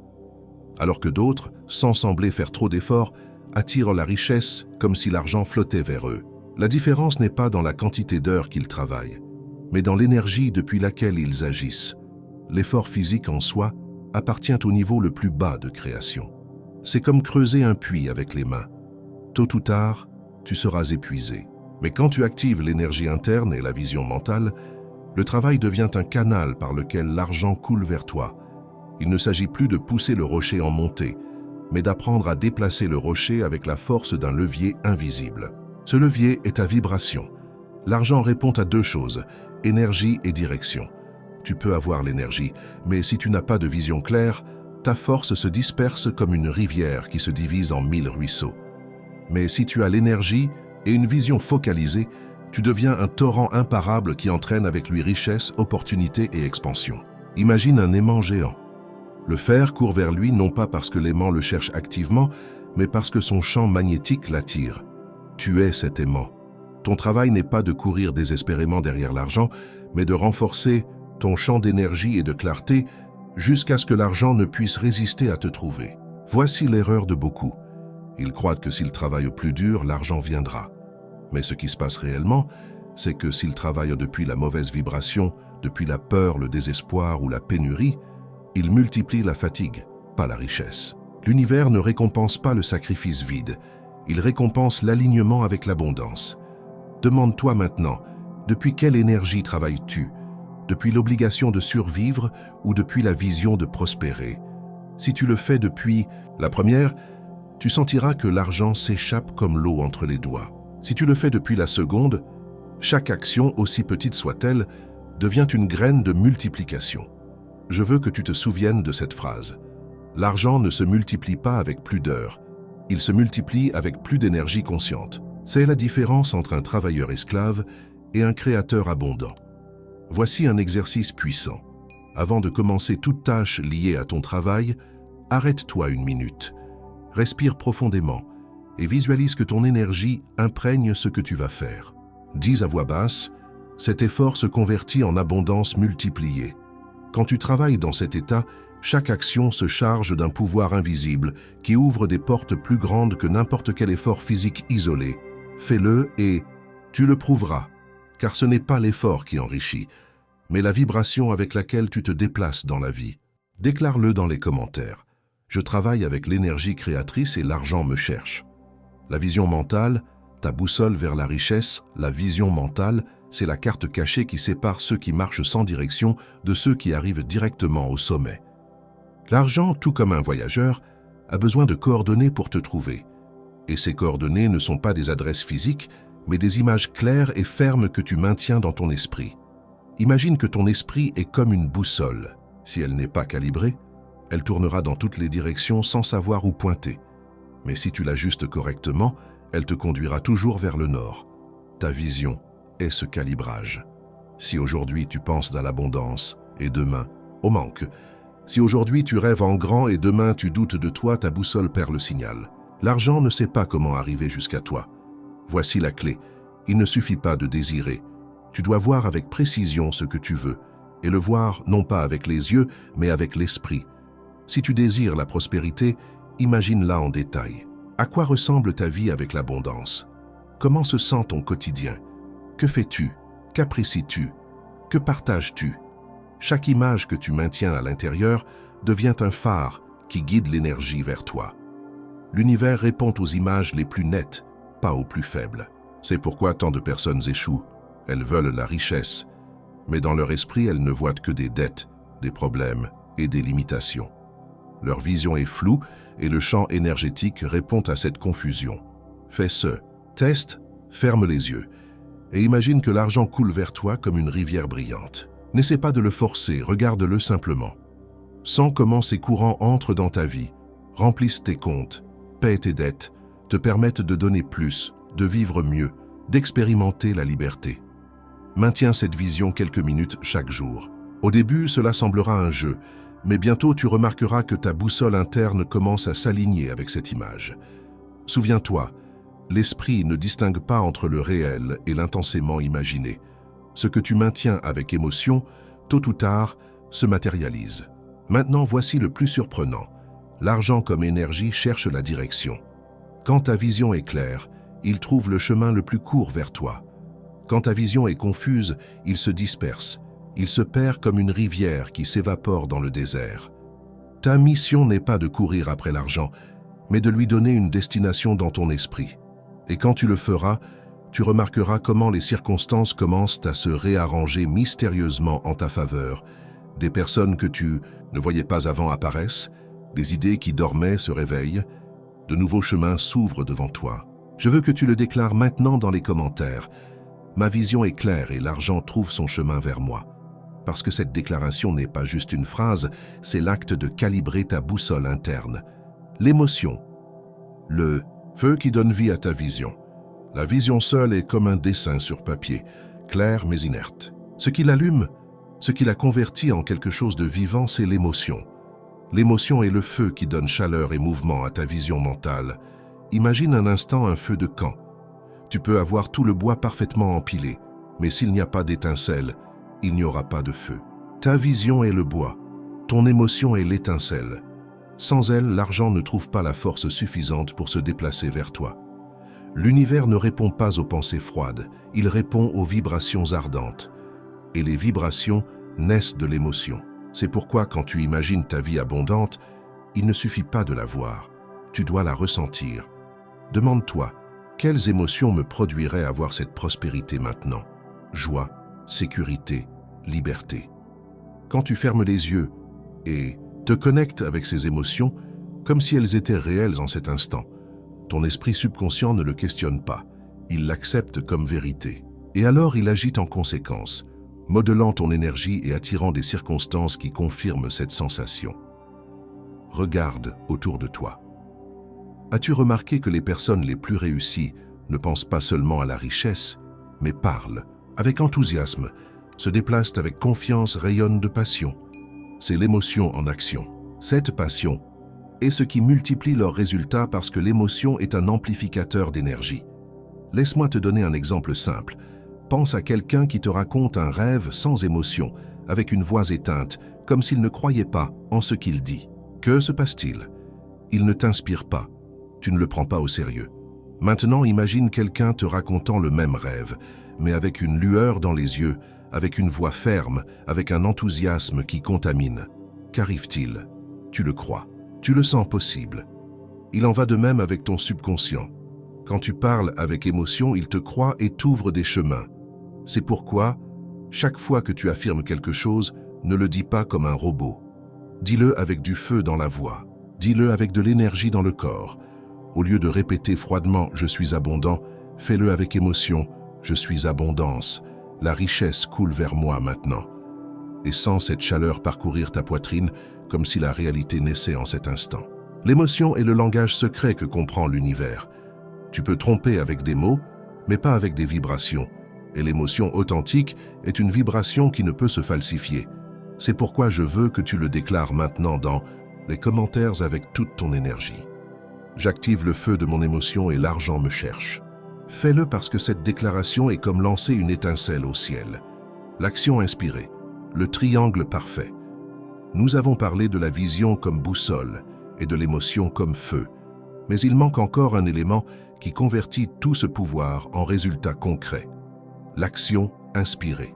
alors que d'autres, sans sembler faire trop d'efforts, attirent la richesse comme si l'argent flottait vers eux. La différence n'est pas dans la quantité d'heures qu'ils travaillent, mais dans l'énergie depuis laquelle ils agissent. L'effort physique en soi appartient au niveau le plus bas de création. C'est comme creuser un puits avec les mains. Tôt ou tard, tu seras épuisé. Mais quand tu actives l'énergie interne et la vision mentale, le travail devient un canal par lequel l'argent coule vers toi. Il ne s'agit plus de pousser le rocher en montée, mais d'apprendre à déplacer le rocher avec la force d'un levier invisible. Ce levier est ta vibration. L'argent répond à 2 choses, énergie et direction. Tu peux avoir l'énergie, mais si tu n'as pas de vision claire, ta force se disperse comme une rivière qui se divise en 1000 ruisseaux. Mais si tu as l'énergie et une vision focalisée, tu deviens un torrent imparable qui entraîne avec lui richesse, opportunité et expansion. Imagine un aimant géant. Le fer court vers lui non pas parce que l'aimant le cherche activement, mais parce que son champ magnétique l'attire. Tu es cet aimant. Ton travail n'est pas de courir désespérément derrière l'argent, mais de renforcer ton champ d'énergie et de clarté jusqu'à ce que l'argent ne puisse résister à te trouver. Voici l'erreur de beaucoup. Ils croient que s'ils travaillent au plus dur, l'argent viendra. Mais ce qui se passe réellement, c'est que s'ils travaillent depuis la mauvaise vibration, depuis la peur, le désespoir ou la pénurie, ils multiplient la fatigue, pas la richesse. L'univers ne récompense pas le sacrifice vide, il récompense l'alignement avec l'abondance. Demande-toi maintenant, depuis quelle énergie travailles-tu? Depuis l'obligation de survivre ou depuis la vision de prospérer? Si tu le fais depuis la première, tu sentiras que l'argent s'échappe comme l'eau entre les doigts. Si tu le fais depuis la seconde, chaque action, aussi petite soit-elle, devient une graine de multiplication. Je veux que tu te souviennes de cette phrase. L'argent ne se multiplie pas avec plus d'heures, il se multiplie avec plus d'énergie consciente. C'est la différence entre un travailleur esclave et un créateur abondant. Voici un exercice puissant. Avant de commencer toute tâche liée à ton travail, arrête-toi une minute. Respire profondément et visualise que ton énergie imprègne ce que tu vas faire. Dis à voix basse, cet effort se convertit en abondance multipliée. Quand tu travailles dans cet état, chaque action se charge d'un pouvoir invisible qui ouvre des portes plus grandes que n'importe quel effort physique isolé. Fais-le et tu le prouveras, car ce n'est pas l'effort qui enrichit, mais la vibration avec laquelle tu te déplaces dans la vie. Déclare-le dans les commentaires. Je travaille avec l'énergie créatrice et l'argent me cherche. La vision mentale, ta boussole vers la richesse, la vision mentale, c'est la carte cachée qui sépare ceux qui marchent sans direction de ceux qui arrivent directement au sommet. L'argent, tout comme un voyageur, a besoin de coordonnées pour te trouver. Et ces coordonnées ne sont pas des adresses physiques, mais des images claires et fermes que tu maintiens dans ton esprit. Imagine que ton esprit est comme une boussole. Si elle n'est pas calibrée, elle tournera dans toutes les directions sans savoir où pointer. Mais si tu l'ajustes correctement, elle te conduira toujours vers le nord. Ta vision est ce calibrage. Si aujourd'hui tu penses à l'abondance et demain au manque, si aujourd'hui tu rêves en grand et demain tu doutes de toi, ta boussole perd le signal. L'argent ne sait pas comment arriver jusqu'à toi. Voici la clé. Il ne suffit pas de désirer. Tu dois voir avec précision ce que tu veux, et le voir non pas avec les yeux, mais avec l'esprit. Si tu désires la prospérité, imagine-la en détail. À quoi ressemble ta vie avec l'abondance? Comment se sent ton quotidien? Que fais-tu? Qu'apprécies-tu? Que partages-tu? Chaque image que tu maintiens à l'intérieur devient un phare qui guide l'énergie vers toi. L'univers répond aux images les plus nettes, pas aux plus faibles. C'est pourquoi tant de personnes échouent. Elles veulent la richesse, mais dans leur esprit, elles ne voient que des dettes, des problèmes et des limitations. Leur vision est floue et le champ énergétique répond à cette confusion. Fais ce test, ferme les yeux et imagine que l'argent coule vers toi comme une rivière brillante. N'essaie pas de le forcer, regarde-le simplement. Sens comment ces courants entrent dans ta vie, remplissent tes comptes, paient tes dettes, te permettent de donner plus, de vivre mieux, d'expérimenter la liberté. Maintiens cette vision quelques minutes chaque jour. Au début, cela semblera un jeu, mais bientôt tu remarqueras que ta boussole interne commence à s'aligner avec cette image. Souviens-toi, l'esprit ne distingue pas entre le réel et l'intensément imaginé. Ce que tu maintiens avec émotion, tôt ou tard, se matérialise. Maintenant, voici le plus surprenant. L'argent comme énergie cherche la direction. Quand ta vision est claire, il trouve le chemin le plus court vers toi. Quand ta vision est confuse, il se disperse. Il se perd comme une rivière qui s'évapore dans le désert. Ta mission n'est pas de courir après l'argent, mais de lui donner une destination dans ton esprit. Et quand tu le feras, tu remarqueras comment les circonstances commencent à se réarranger mystérieusement en ta faveur. Des personnes que tu ne voyais pas avant apparaissent, des idées qui dormaient se réveillent, de nouveaux chemins s'ouvrent devant toi. Je veux que tu le déclares maintenant dans les commentaires. Ma vision est claire et l'argent trouve son chemin vers moi. Parce que cette déclaration n'est pas juste une phrase, c'est l'acte de calibrer ta boussole interne. L'émotion, le feu qui donne vie à ta vision. La vision seule est comme un dessin sur papier, clair mais inerte. Ce qui l'allume, ce qui la convertit en quelque chose de vivant, c'est l'émotion. L'émotion est le feu qui donne chaleur et mouvement à ta vision mentale. Imagine un instant un feu de camp. Tu peux avoir tout le bois parfaitement empilé, mais s'il n'y a pas d'étincelle, il n'y aura pas de feu. Ta vision est le bois, ton émotion est l'étincelle. Sans elle, l'argent ne trouve pas la force suffisante pour se déplacer vers toi. L'univers ne répond pas aux pensées froides, il répond aux vibrations ardentes. Et les vibrations naissent de l'émotion. C'est pourquoi quand tu imagines ta vie abondante, il ne suffit pas de la voir, tu dois la ressentir. Demande-toi, quelles émotions me produiraient avoir cette prospérité maintenant? Joie, sécurité, liberté. Quand tu fermes les yeux et te connectes avec ces émotions, comme si elles étaient réelles en cet instant, ton esprit subconscient ne le questionne pas, il l'accepte comme vérité. Et alors il agit en conséquence, modelant ton énergie et attirant des circonstances qui confirment cette sensation. Regarde autour de toi. As-tu remarqué que les personnes les plus réussies ne pensent pas seulement à la richesse, mais parlent avec enthousiasme, se déplacent avec confiance, rayonnent de passion? C'est l'émotion en action. Cette passion est ce qui multiplie leurs résultats parce que l'émotion est un amplificateur d'énergie. Laisse-moi te donner un exemple simple. Pense à quelqu'un qui te raconte un rêve sans émotion, avec une voix éteinte, comme s'il ne croyait pas en ce qu'il dit. Que se passe-t-il? Il ne t'inspire pas. Tu ne le prends pas au sérieux. Maintenant, imagine quelqu'un te racontant le même rêve, mais avec une lueur dans les yeux, avec une voix ferme, avec un enthousiasme qui contamine. Qu'arrive-t-il? Tu le crois. Tu le sens possible. Il en va de même avec ton subconscient. Quand tu parles avec émotion, il te croit et t'ouvre des chemins. C'est pourquoi, chaque fois que tu affirmes quelque chose, ne le dis pas comme un robot. Dis-le avec du feu dans la voix. Dis-le avec de l'énergie dans le corps. Au lieu de répéter froidement « je suis abondant », fais-le avec émotion « je suis abondance ». La richesse coule vers moi maintenant. Et sens cette chaleur parcourir ta poitrine comme si la réalité naissait en cet instant. L'émotion est le langage secret que comprend l'univers. Tu peux tromper avec des mots, mais pas avec des vibrations. Et l'émotion authentique est une vibration qui ne peut se falsifier. C'est pourquoi je veux que tu le déclares maintenant dans les commentaires avec toute ton énergie. J'active le feu de mon émotion et l'argent me cherche. Fais-le parce que cette déclaration est comme lancer une étincelle au ciel. L'action inspirée, le triangle parfait. Nous avons parlé de la vision comme boussole et de l'émotion comme feu. Mais il manque encore un élément qui convertit tout ce pouvoir en résultat concret. L'action inspirée.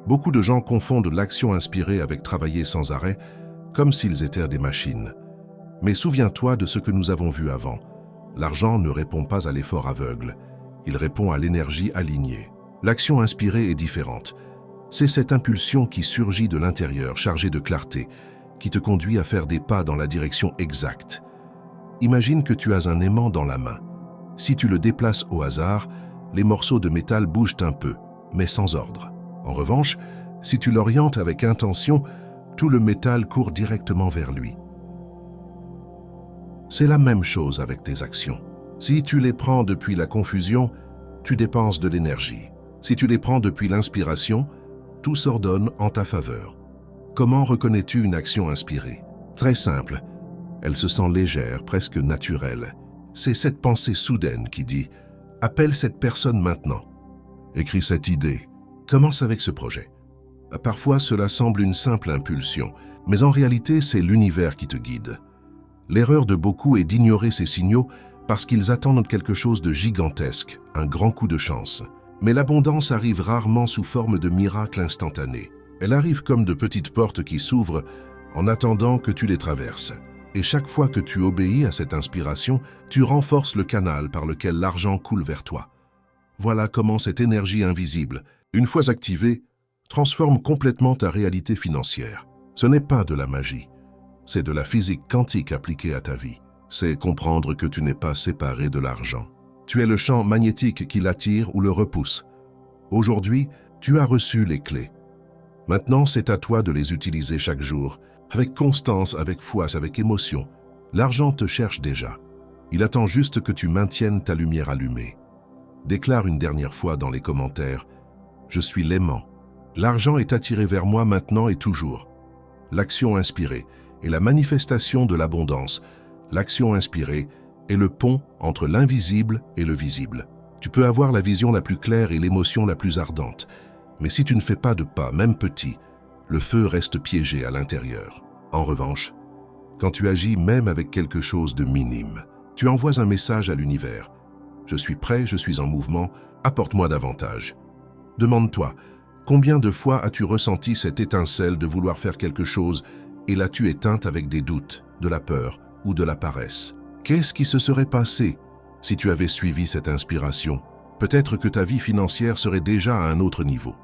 Beaucoup de gens confondent l'action inspirée avec travailler sans arrêt, comme s'ils étaient des machines. Mais souviens-toi de ce que nous avons vu avant. L'argent ne répond pas à l'effort aveugle, il répond à l'énergie alignée. L'action inspirée est différente. C'est cette impulsion qui surgit de l'intérieur, chargée de clarté, qui te conduit à faire des pas dans la direction exacte. Imagine que tu as un aimant dans la main. Si tu le déplaces au hasard, les morceaux de métal bougent un peu, mais sans ordre. En revanche, si tu l'orientes avec intention, tout le métal court directement vers lui. C'est la même chose avec tes actions. Si tu les prends depuis la confusion, tu dépenses de l'énergie. Si tu les prends depuis l'inspiration, tout s'ordonne en ta faveur. Comment reconnais-tu une action inspirée? Très simple. Elle se sent légère, presque naturelle. C'est cette pensée soudaine qui dit « Appelle cette personne maintenant ». Écris cette idée. Commence avec ce projet. Parfois, cela semble une simple impulsion, mais en réalité, c'est l'univers qui te guide. L'erreur de beaucoup est d'ignorer ces signaux parce qu'ils attendent quelque chose de gigantesque, un grand coup de chance. Mais l'abondance arrive rarement sous forme de miracle instantané. Elle arrive comme de petites portes qui s'ouvrent en attendant que tu les traverses. Et chaque fois que tu obéis à cette inspiration, tu renforces le canal par lequel l'argent coule vers toi. Voilà comment cette énergie invisible, une fois activée, transforme complètement ta réalité financière. Ce n'est pas de la magie, c'est de la physique quantique appliquée à ta vie. C'est comprendre que tu n'es pas séparé de l'argent. Tu es le champ magnétique qui l'attire ou le repousse. Aujourd'hui, tu as reçu les clés. Maintenant, c'est à toi de les utiliser chaque jour, avec constance, avec foi, avec émotion. L'argent te cherche déjà. Il attend juste que tu maintiennes ta lumière allumée. Déclare une dernière fois dans les commentaires « Je suis l'aimant ». L'argent est attiré vers moi maintenant et toujours. L'action inspirée est la manifestation de l'abondance. L'action inspirée est le pont entre l'invisible et le visible. Tu peux avoir la vision la plus claire et l'émotion la plus ardente. Mais si tu ne fais pas de pas, même petit, le feu reste piégé à l'intérieur. En revanche, quand tu agis même avec quelque chose de minime, tu envoies un message à l'univers. Je suis prêt, je suis en mouvement, apporte-moi davantage. Demande-toi, combien de fois as-tu ressenti cette étincelle de vouloir faire quelque chose et l'as-tu éteinte avec des doutes, de la peur ou de la paresse? Qu'est-ce qui se serait passé si tu avais suivi cette inspiration? Peut-être que ta vie financière serait déjà à un autre niveau.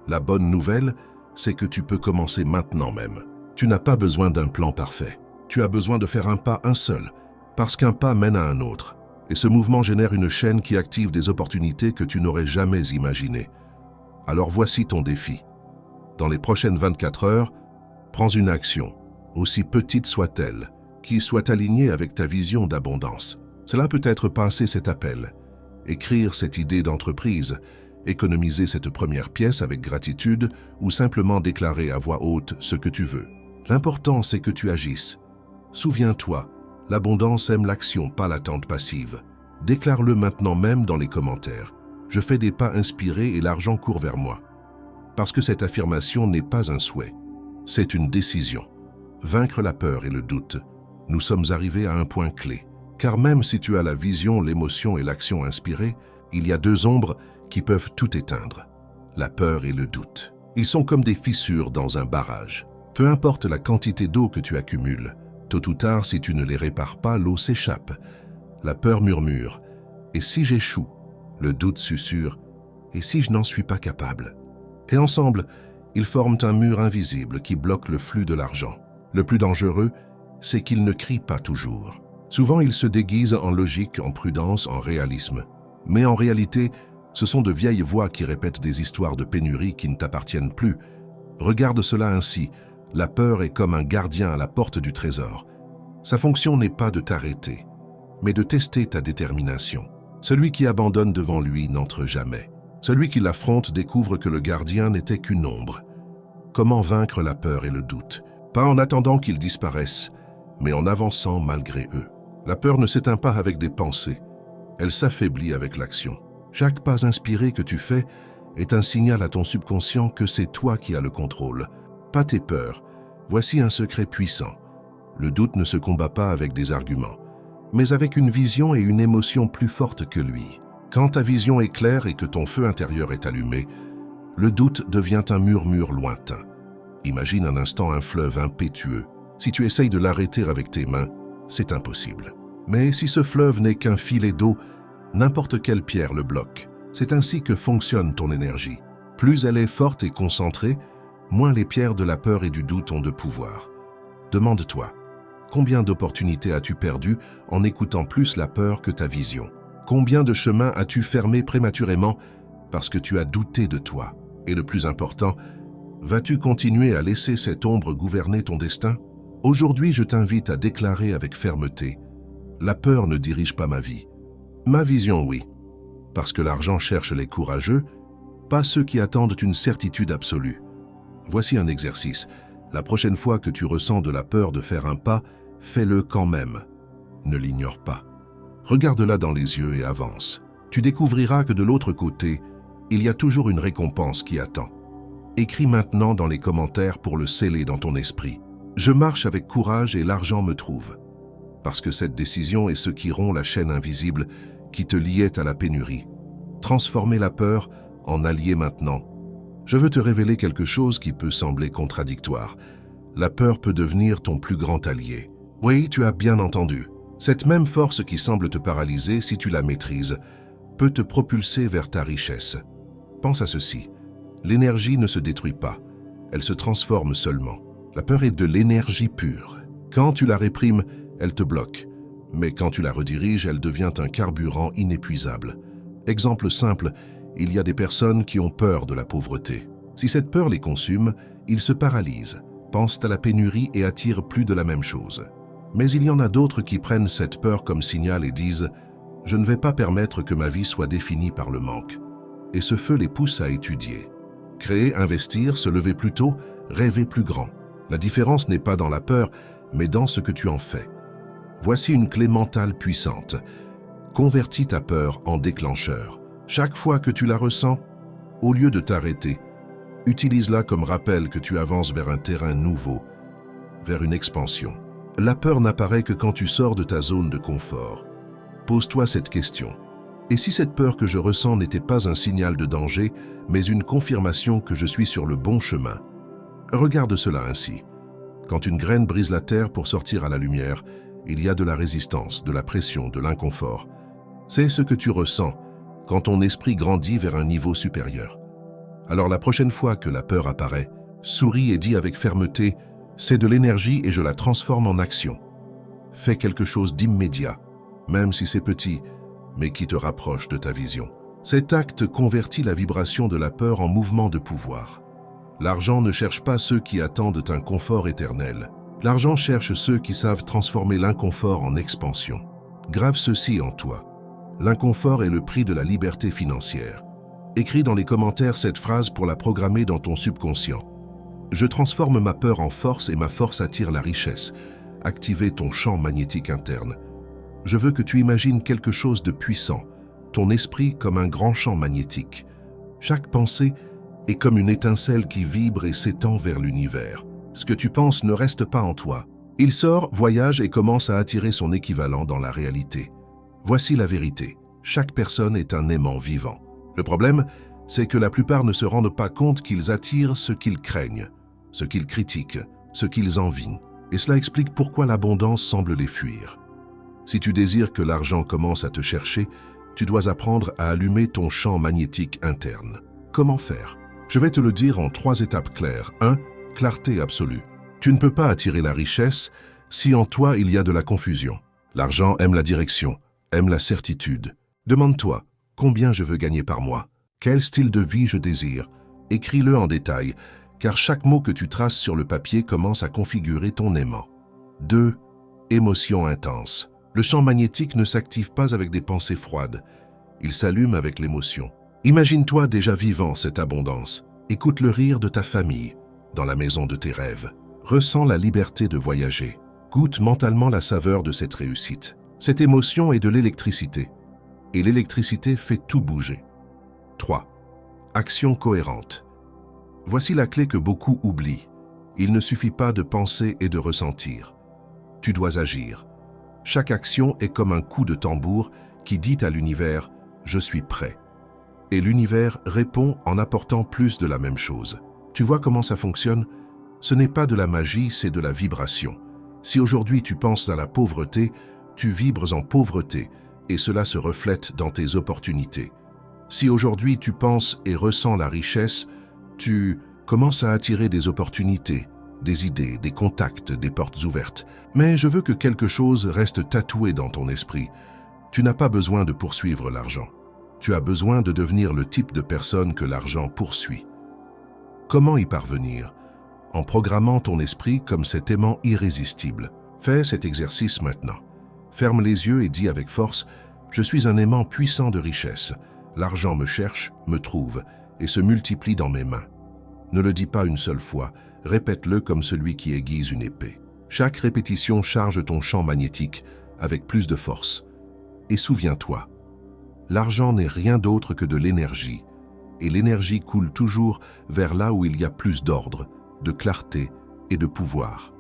La bonne nouvelle, c'est que tu peux commencer maintenant même. Tu n'as pas besoin d'un plan parfait. Tu as besoin de faire un pas, un seul, parce qu'un pas mène à un autre. Et ce mouvement génère une chaîne qui active des opportunités que tu n'aurais jamais imaginées. Alors voici ton défi. Dans les prochaines 24 heures, prends une action, aussi petite soit-elle, qui soit aligné avec ta vision d'abondance. Cela peut être passer cet appel, écrire cette idée d'entreprise, économiser cette première pièce avec gratitude ou simplement déclarer à voix haute ce que tu veux. L'important, c'est que tu agisses. Souviens-toi, l'abondance aime l'action, pas l'attente passive. Déclare-le maintenant même dans les commentaires. Je fais des pas inspirés et l'argent court vers moi. Parce que cette affirmation n'est pas un souhait, c'est une décision. Vaincre la peur et le doute. Nous sommes arrivés à un point clé. Car même si tu as la vision, l'émotion et l'action inspirée, il y a deux ombres qui peuvent tout éteindre. La peur et le doute. Ils sont comme des fissures dans un barrage. Peu importe la quantité d'eau que tu accumules, tôt ou tard, si tu ne les répares pas, l'eau s'échappe. La peur murmure. Et si j'échoue? Le doute susurre. Et si je n'en suis pas capable? Et ensemble, ils forment un mur invisible qui bloque le flux de l'argent. Le plus dangereux, c'est qu'ils ne crient pas toujours. Souvent, ils se déguisent en logique, en prudence, en réalisme. Mais en réalité, ce sont de vieilles voix qui répètent des histoires de pénurie qui ne t'appartiennent plus. Regarde cela ainsi. La peur est comme un gardien à la porte du trésor. Sa fonction n'est pas de t'arrêter, mais de tester ta détermination. Celui qui abandonne devant lui n'entre jamais. Celui qui l'affronte découvre que le gardien n'était qu'une ombre. Comment vaincre la peur et le doute? Pas en attendant qu'ils disparaissent, mais en avançant malgré eux. La peur ne s'éteint pas avec des pensées, elle s'affaiblit avec l'action. Chaque pas inspiré que tu fais est un signal à ton subconscient que c'est toi qui as le contrôle, pas tes peurs. Voici un secret puissant. Le doute ne se combat pas avec des arguments, mais avec une vision et une émotion plus fortes que lui. Quand ta vision est claire et que ton feu intérieur est allumé, le doute devient un murmure lointain. Imagine un instant un fleuve impétueux. Si tu essayes de l'arrêter avec tes mains, c'est impossible. Mais si ce fleuve n'est qu'un filet d'eau, n'importe quelle pierre le bloque. C'est ainsi que fonctionne ton énergie. Plus elle est forte et concentrée, moins les pierres de la peur et du doute ont de pouvoir. Demande-toi, combien d'opportunités as-tu perdues en écoutant plus la peur que ta vision? Combien de chemins as-tu fermés prématurément parce que tu as douté de toi? Et le plus important, vas-tu continuer à laisser cette ombre gouverner ton destin? Aujourd'hui, je t'invite à déclarer avec fermeté: la peur ne dirige pas ma vie. Ma vision, oui. Parce que l'argent cherche les courageux, pas ceux qui attendent une certitude absolue. Voici un exercice. La prochaine fois que tu ressens de la peur de faire un pas, fais-le quand même. Ne l'ignore pas. Regarde-la dans les yeux et avance. Tu découvriras que de l'autre côté, il y a toujours une récompense qui attend. Écris maintenant dans les commentaires pour le sceller dans ton esprit. Je marche avec courage et l'argent me trouve. Parce que cette décision est ce qui rompt la chaîne invisible qui te liait à la pénurie. Transformer la peur en allié maintenant. Je veux te révéler quelque chose qui peut sembler contradictoire. La peur peut devenir ton plus grand allié. Oui, tu as bien entendu. Cette même force qui semble te paralyser, si tu la maîtrises, peut te propulser vers ta richesse. Pense à ceci. L'énergie ne se détruit pas, elle se transforme seulement. La peur est de l'énergie pure. Quand tu la réprimes, elle te bloque. Mais quand tu la rediriges, elle devient un carburant inépuisable. Exemple simple, il y a des personnes qui ont peur de la pauvreté. Si cette peur les consume, ils se paralysent, pensent à la pénurie et attirent plus de la même chose. Mais il y en a d'autres qui prennent cette peur comme signal et disent « Je ne vais pas permettre que ma vie soit définie par le manque ». Et ce feu les pousse à étudier. Créer, investir, se lever plus tôt, rêver plus grand. La différence n'est pas dans la peur, mais dans ce que tu en fais. Voici une clé mentale puissante. Convertis ta peur en déclencheur. Chaque fois que tu la ressens, au lieu de t'arrêter, utilise-la comme rappel que tu avances vers un terrain nouveau, vers une expansion. La peur n'apparaît que quand tu sors de ta zone de confort. Pose-toi cette question. Et si cette peur que je ressens n'était pas un signal de danger, mais une confirmation que je suis sur le bon chemin? Regarde cela ainsi. Quand une graine brise la terre pour sortir à la lumière, il y a de la résistance, de la pression, de l'inconfort. C'est ce que tu ressens quand ton esprit grandit vers un niveau supérieur. Alors la prochaine fois que la peur apparaît, souris et dis avec fermeté « C'est de l'énergie et je la transforme en action ». Fais quelque chose d'immédiat, même si c'est petit, mais qui te rapproche de ta vision. Cet acte convertit la vibration de la peur en mouvement de pouvoir. L'argent ne cherche pas ceux qui attendent un confort éternel. L'argent cherche ceux qui savent transformer l'inconfort en expansion. Grave ceci en toi. L'inconfort est le prix de la liberté financière. Écris dans les commentaires cette phrase pour la programmer dans ton subconscient. Je transforme ma peur en force et ma force attire la richesse. Activez ton champ magnétique interne. Je veux que tu imagines quelque chose de puissant, ton esprit comme un grand champ magnétique. Chaque pensée est comme une étincelle qui vibre et s'étend vers l'univers. Ce que tu penses ne reste pas en toi. Il sort, voyage et commence à attirer son équivalent dans la réalité. Voici la vérité. Chaque personne est un aimant vivant. Le problème, c'est que la plupart ne se rendent pas compte qu'ils attirent ce qu'ils craignent, ce qu'ils critiquent, ce qu'ils envient. Et cela explique pourquoi l'abondance semble les fuir. Si tu désires que l'argent commence à te chercher, tu dois apprendre à allumer ton champ magnétique interne. Comment faire? Je vais te le dire en 3 étapes claires. 1. Clarté absolue. Tu ne peux pas attirer la richesse si en toi il y a de la confusion. L'argent aime la direction, aime la certitude. Demande-toi, combien je veux gagner par mois? Quel style de vie je désire? Écris-le en détail, car chaque mot que tu traces sur le papier commence à configurer ton aimant. 2. Émotion intense. Le champ magnétique ne s'active pas avec des pensées froides. Il s'allume avec l'émotion. Imagine-toi déjà vivant cette abondance. Écoute le rire de ta famille, dans la maison de tes rêves. Ressens la liberté de voyager. Goûte mentalement la saveur de cette réussite. Cette émotion est de l'électricité. Et l'électricité fait tout bouger. 3. Action cohérente. Voici la clé que beaucoup oublient. Il ne suffit pas de penser et de ressentir. Tu dois agir. Chaque action est comme un coup de tambour qui dit à l'univers « Je suis prêt ». Et l'univers répond en apportant plus de la même chose. Tu vois comment ça fonctionne? Ce n'est pas de la magie, c'est de la vibration. Si aujourd'hui tu penses à la pauvreté, tu vibres en pauvreté et cela se reflète dans tes opportunités. Si aujourd'hui tu penses et ressens la richesse, tu commences à attirer des opportunités, des idées, des contacts, des portes ouvertes. Mais je veux que quelque chose reste tatoué dans ton esprit. Tu n'as pas besoin de poursuivre l'argent. Tu as besoin de devenir le type de personne que l'argent poursuit. Comment y parvenir? En programmant ton esprit comme cet aimant irrésistible. Fais cet exercice maintenant. Ferme les yeux et dis avec force « Je suis un aimant puissant de richesse. L'argent me cherche, me trouve et se multiplie dans mes mains. » Ne le dis pas une seule fois, répète-le comme celui qui aiguise une épée. Chaque répétition charge ton champ magnétique avec plus de force. Et souviens-toi, l'argent n'est rien d'autre que de l'énergie, et l'énergie coule toujours vers là où il y a plus d'ordre, de clarté et de pouvoir.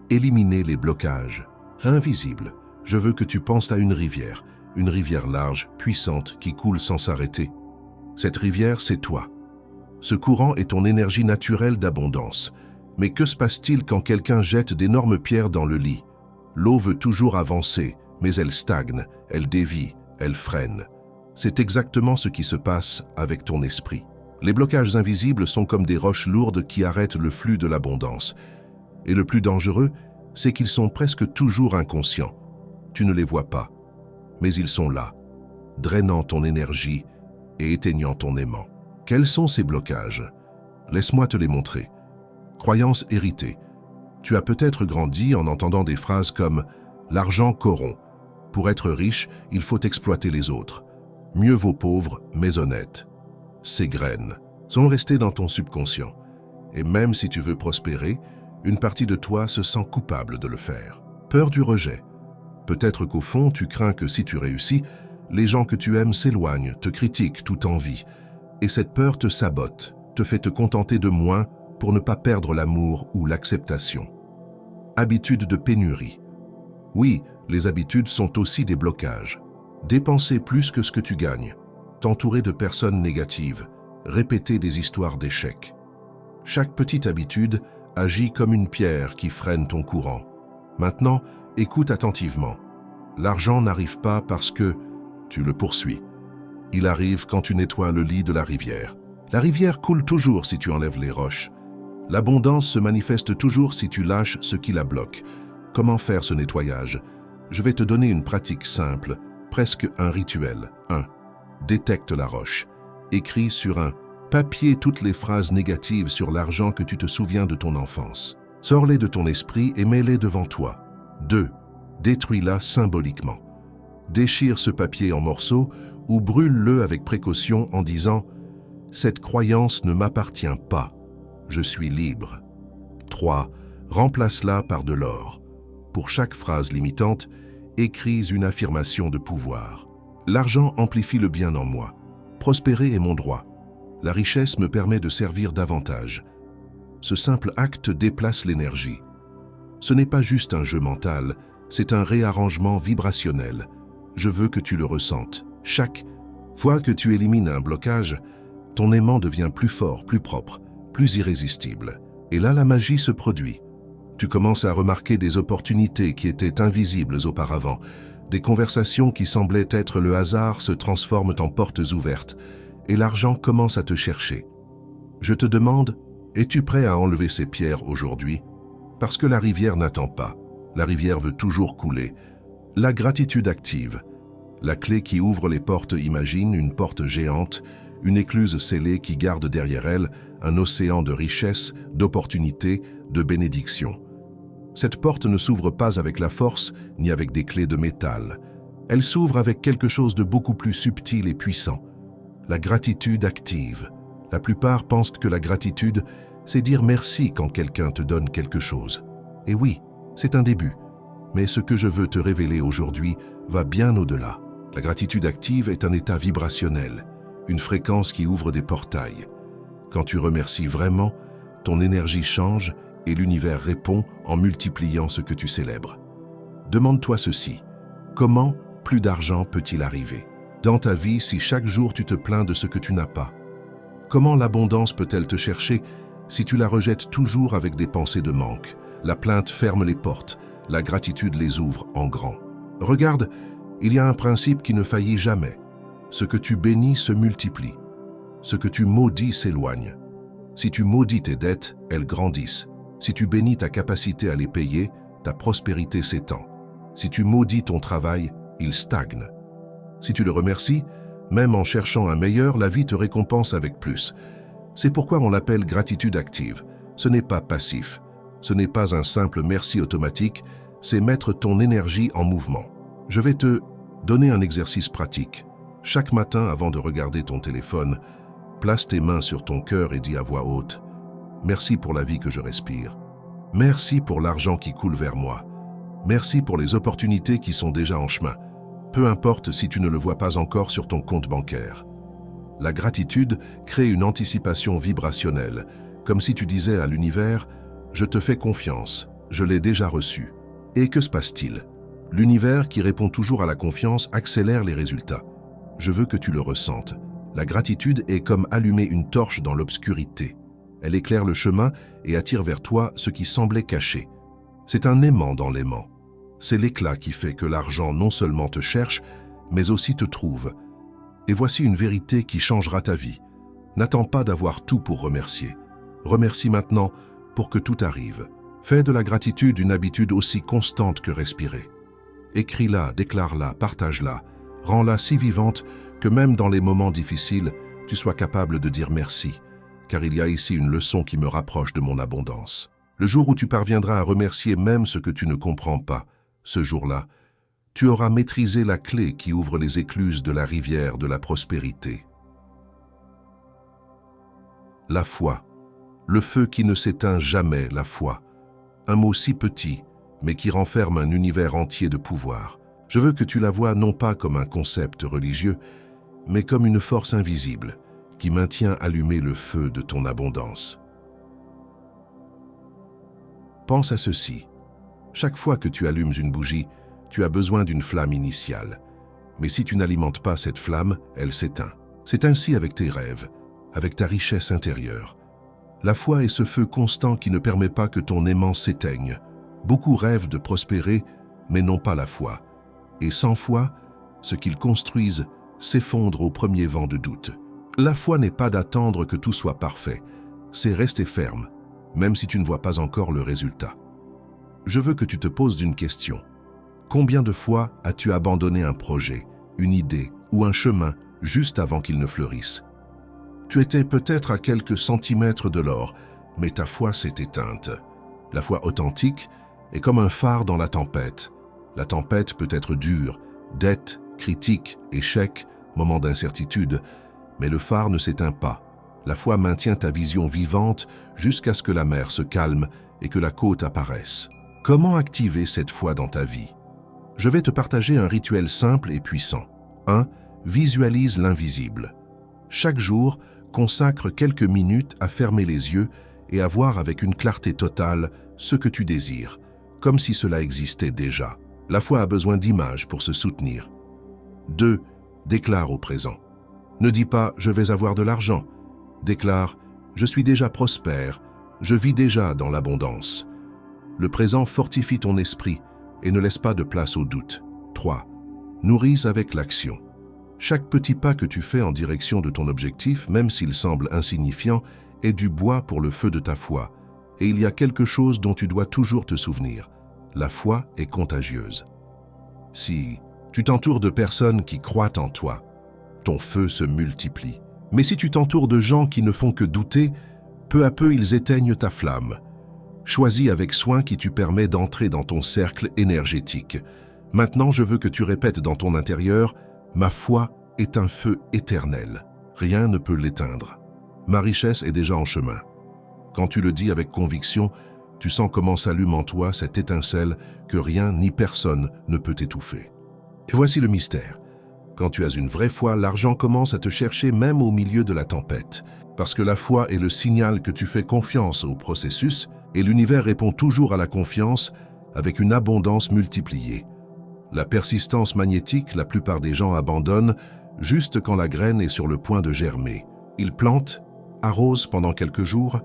Éliminer les blocages. Invisible, je veux que tu penses à une rivière large, puissante, qui coule sans s'arrêter. Cette rivière, c'est toi. Ce courant est ton énergie naturelle d'abondance. Mais que se passe-t-il quand quelqu'un jette d'énormes pierres dans le lit? L'eau veut toujours avancer, mais elle stagne, elle dévie, elle freine. C'est exactement ce qui se passe avec ton esprit. Les blocages invisibles sont comme des roches lourdes qui arrêtent le flux de l'abondance. Et le plus dangereux, c'est qu'ils sont presque toujours inconscients. Tu ne les vois pas, mais ils sont là, drainant ton énergie et éteignant ton aimant. Quels sont ces blocages? Laisse-moi te les montrer. Croyance héritée. Tu as peut-être grandi en entendant des phrases comme « l'argent corrompt ». Pour être riche, il faut exploiter les autres. Mieux vaut pauvre, mais honnête. Ces graines sont restées dans ton subconscient. Et même si tu veux prospérer, une partie de toi se sent coupable de le faire. Peur du rejet. Peut-être qu'au fond, tu crains que si tu réussis, les gens que tu aimes s'éloignent, te critiquent tout en vie. Et cette peur te sabote, te fait te contenter de moins pour ne pas perdre l'amour ou l'acceptation. Habitude de pénurie. Oui, les habitudes sont aussi des blocages. Dépenser plus que ce que tu gagnes, t'entourer de personnes négatives, répéter des histoires d'échecs. Chaque petite habitude agit comme une pierre qui freine ton courant. Maintenant, écoute attentivement. L'argent n'arrive pas parce que tu le poursuis. Il arrive quand tu nettoies le lit de la rivière. La rivière coule toujours si tu enlèves les roches. L'abondance se manifeste toujours si tu lâches ce qui la bloque. Comment faire ce nettoyage? Je vais te donner une pratique simple, presque un rituel. 1. Détecte la roche. Écris sur un papier toutes les phrases négatives sur l'argent que tu te souviens de ton enfance. Sors-les de ton esprit et mets-les devant toi. 2. Détruis-la symboliquement. Déchire ce papier en morceaux ou brûle-le avec précaution en disant « Cette croyance ne m'appartient pas. Je suis libre. » 3. Remplace-la par de l'or. Pour chaque phrase limitante, écris une affirmation de pouvoir. L'argent amplifie le bien en moi. Prospérer est mon droit. La richesse me permet de servir davantage. Ce simple acte déplace l'énergie. Ce n'est pas juste un jeu mental, c'est un réarrangement vibrationnel. Je veux que tu le ressentes. Chaque fois que tu élimines un blocage, ton aimant devient plus fort, plus propre, plus irrésistible. Et là, la magie se produit. Tu commences à remarquer des opportunités qui étaient invisibles auparavant. Des conversations qui semblaient être le hasard se transforment en portes ouvertes et l'argent commence à te chercher. Je te demande, es-tu prêt à enlever ces pierres aujourd'hui? Parce que la rivière n'attend pas. La rivière veut toujours couler. La gratitude active. La clé qui ouvre les portes imagine une porte géante, une écluse scellée qui garde derrière elle un océan de richesse, d'opportunités, de bénédictions. Cette porte ne s'ouvre pas avec la force ni avec des clés de métal. Elle s'ouvre avec quelque chose de beaucoup plus subtil et puissant. La gratitude active. La plupart pensent que la gratitude, c'est dire merci quand quelqu'un te donne quelque chose. Et oui, c'est un début. Mais ce que je veux te révéler aujourd'hui va bien au-delà. La gratitude active est un état vibrationnel, une fréquence qui ouvre des portails. Quand tu remercies vraiment, ton énergie change et l'univers répond en multipliant ce que tu célèbres. Demande-toi ceci, comment plus d'argent peut-il arriver dans ta vie si chaque jour tu te plains de ce que tu n'as pas? Comment l'abondance peut-elle te chercher si tu la rejettes toujours avec des pensées de manque? La plainte ferme les portes, la gratitude les ouvre en grand. Regarde, il y a un principe qui ne faillit jamais. Ce que tu bénis se multiplie. Ce que tu maudis s'éloigne. Si tu maudis tes dettes, elles grandissent. Si tu bénis ta capacité à les payer, ta prospérité s'étend. Si tu maudis ton travail, il stagne. Si tu le remercies, même en cherchant un meilleur, la vie te récompense avec plus. C'est pourquoi on l'appelle gratitude active. Ce n'est pas passif. Ce n'est pas un simple merci automatique, c'est mettre ton énergie en mouvement. Je vais te donner un exercice pratique. Chaque matin, avant de regarder ton téléphone, place tes mains sur ton cœur et dis à voix haute « Merci pour la vie que je respire. Merci pour l'argent qui coule vers moi. Merci pour les opportunités qui sont déjà en chemin. Peu importe si tu ne le vois pas encore sur ton compte bancaire. » La gratitude crée une anticipation vibrationnelle, comme si tu disais à l'univers « Je te fais confiance, je l'ai déjà reçu. » Et que se passe-t-il? L'univers qui répond toujours à la confiance accélère les résultats. Je veux que tu le ressentes. La gratitude est comme allumer une torche dans l'obscurité. Elle éclaire le chemin et attire vers toi ce qui semblait caché. C'est un aimant dans l'aimant. C'est l'éclat qui fait que l'argent non seulement te cherche, mais aussi te trouve. Et voici une vérité qui changera ta vie. N'attends pas d'avoir tout pour remercier. Remercie maintenant pour que tout arrive. Fais de la gratitude une habitude aussi constante que respirer. Écris-la, déclare-la, partage-la. Rends-la si vivante que même dans les moments difficiles, tu sois capable de dire merci, car il y a ici une leçon qui me rapproche de mon abondance. Le jour où tu parviendras à remercier même ce que tu ne comprends pas, ce jour-là, tu auras maîtrisé la clé qui ouvre les écluses de la rivière de la prospérité. La foi, le feu qui ne s'éteint jamais, la foi. Un mot si petit, mais qui renferme un univers entier de pouvoir. Je veux que tu la vois non pas comme un concept religieux, mais comme une force invisible qui maintient allumé le feu de ton abondance. Pense à ceci. Chaque fois que tu allumes une bougie, tu as besoin d'une flamme initiale. Mais si tu n'alimentes pas cette flamme, elle s'éteint. C'est ainsi avec tes rêves, avec ta richesse intérieure. La foi est ce feu constant qui ne permet pas que ton aimant s'éteigne. Beaucoup rêvent de prospérer, mais n'ont pas la foi. Et sans foi, ce qu'ils construisent s'effondre au premier vent de doute. La foi n'est pas d'attendre que tout soit parfait, c'est rester ferme, même si tu ne vois pas encore le résultat. Je veux que tu te poses une question. Combien de fois as-tu abandonné un projet, une idée ou un chemin juste avant qu'il ne fleurisse? Tu étais peut-être à quelques centimètres de l'or, mais ta foi s'est éteinte. La foi authentique est comme un phare dans la tempête. La tempête peut être dure, dette, critique, échec, moment d'incertitude, mais le phare ne s'éteint pas. La foi maintient ta vision vivante jusqu'à ce que la mer se calme et que la côte apparaisse. Comment activer cette foi dans ta vie? Je vais te partager un rituel simple et puissant. 1. Visualise l'invisible. Chaque jour, consacre quelques minutes à fermer les yeux et à voir avec une clarté totale ce que tu désires, comme si cela existait déjà. La foi a besoin d'images pour se soutenir. 2. Déclare au présent. Ne dis pas « je vais avoir de l'argent ». Déclare « je suis déjà prospère, je vis déjà dans l'abondance ». Le présent fortifie ton esprit et ne laisse pas de place au doute. 3. Nourris avec l'action. Chaque petit pas que tu fais en direction de ton objectif, même s'il semble insignifiant, est du bois pour le feu de ta foi. Et il y a quelque chose dont tu dois toujours te souvenir. La foi est contagieuse. Si tu t'entoures de personnes qui croient en toi, ton feu se multiplie. Mais si tu t'entoures de gens qui ne font que douter, peu à peu ils éteignent ta flamme. Choisis avec soin qui tu permets d'entrer dans ton cercle énergétique. Maintenant, je veux que tu répètes dans ton intérieur « Ma foi est un feu éternel. Rien ne peut l'éteindre. Ma richesse est déjà en chemin. » Quand tu le dis avec conviction, tu sens comment s'allume en toi cette étincelle que rien ni personne ne peut étouffer. Et voici le mystère. Quand tu as une vraie foi, l'argent commence à te chercher même au milieu de la tempête. Parce que la foi est le signal que tu fais confiance au processus et l'univers répond toujours à la confiance avec une abondance multipliée. La persistance magnétique, la plupart des gens abandonnent juste quand la graine est sur le point de germer. Ils plantent, arrosent pendant quelques jours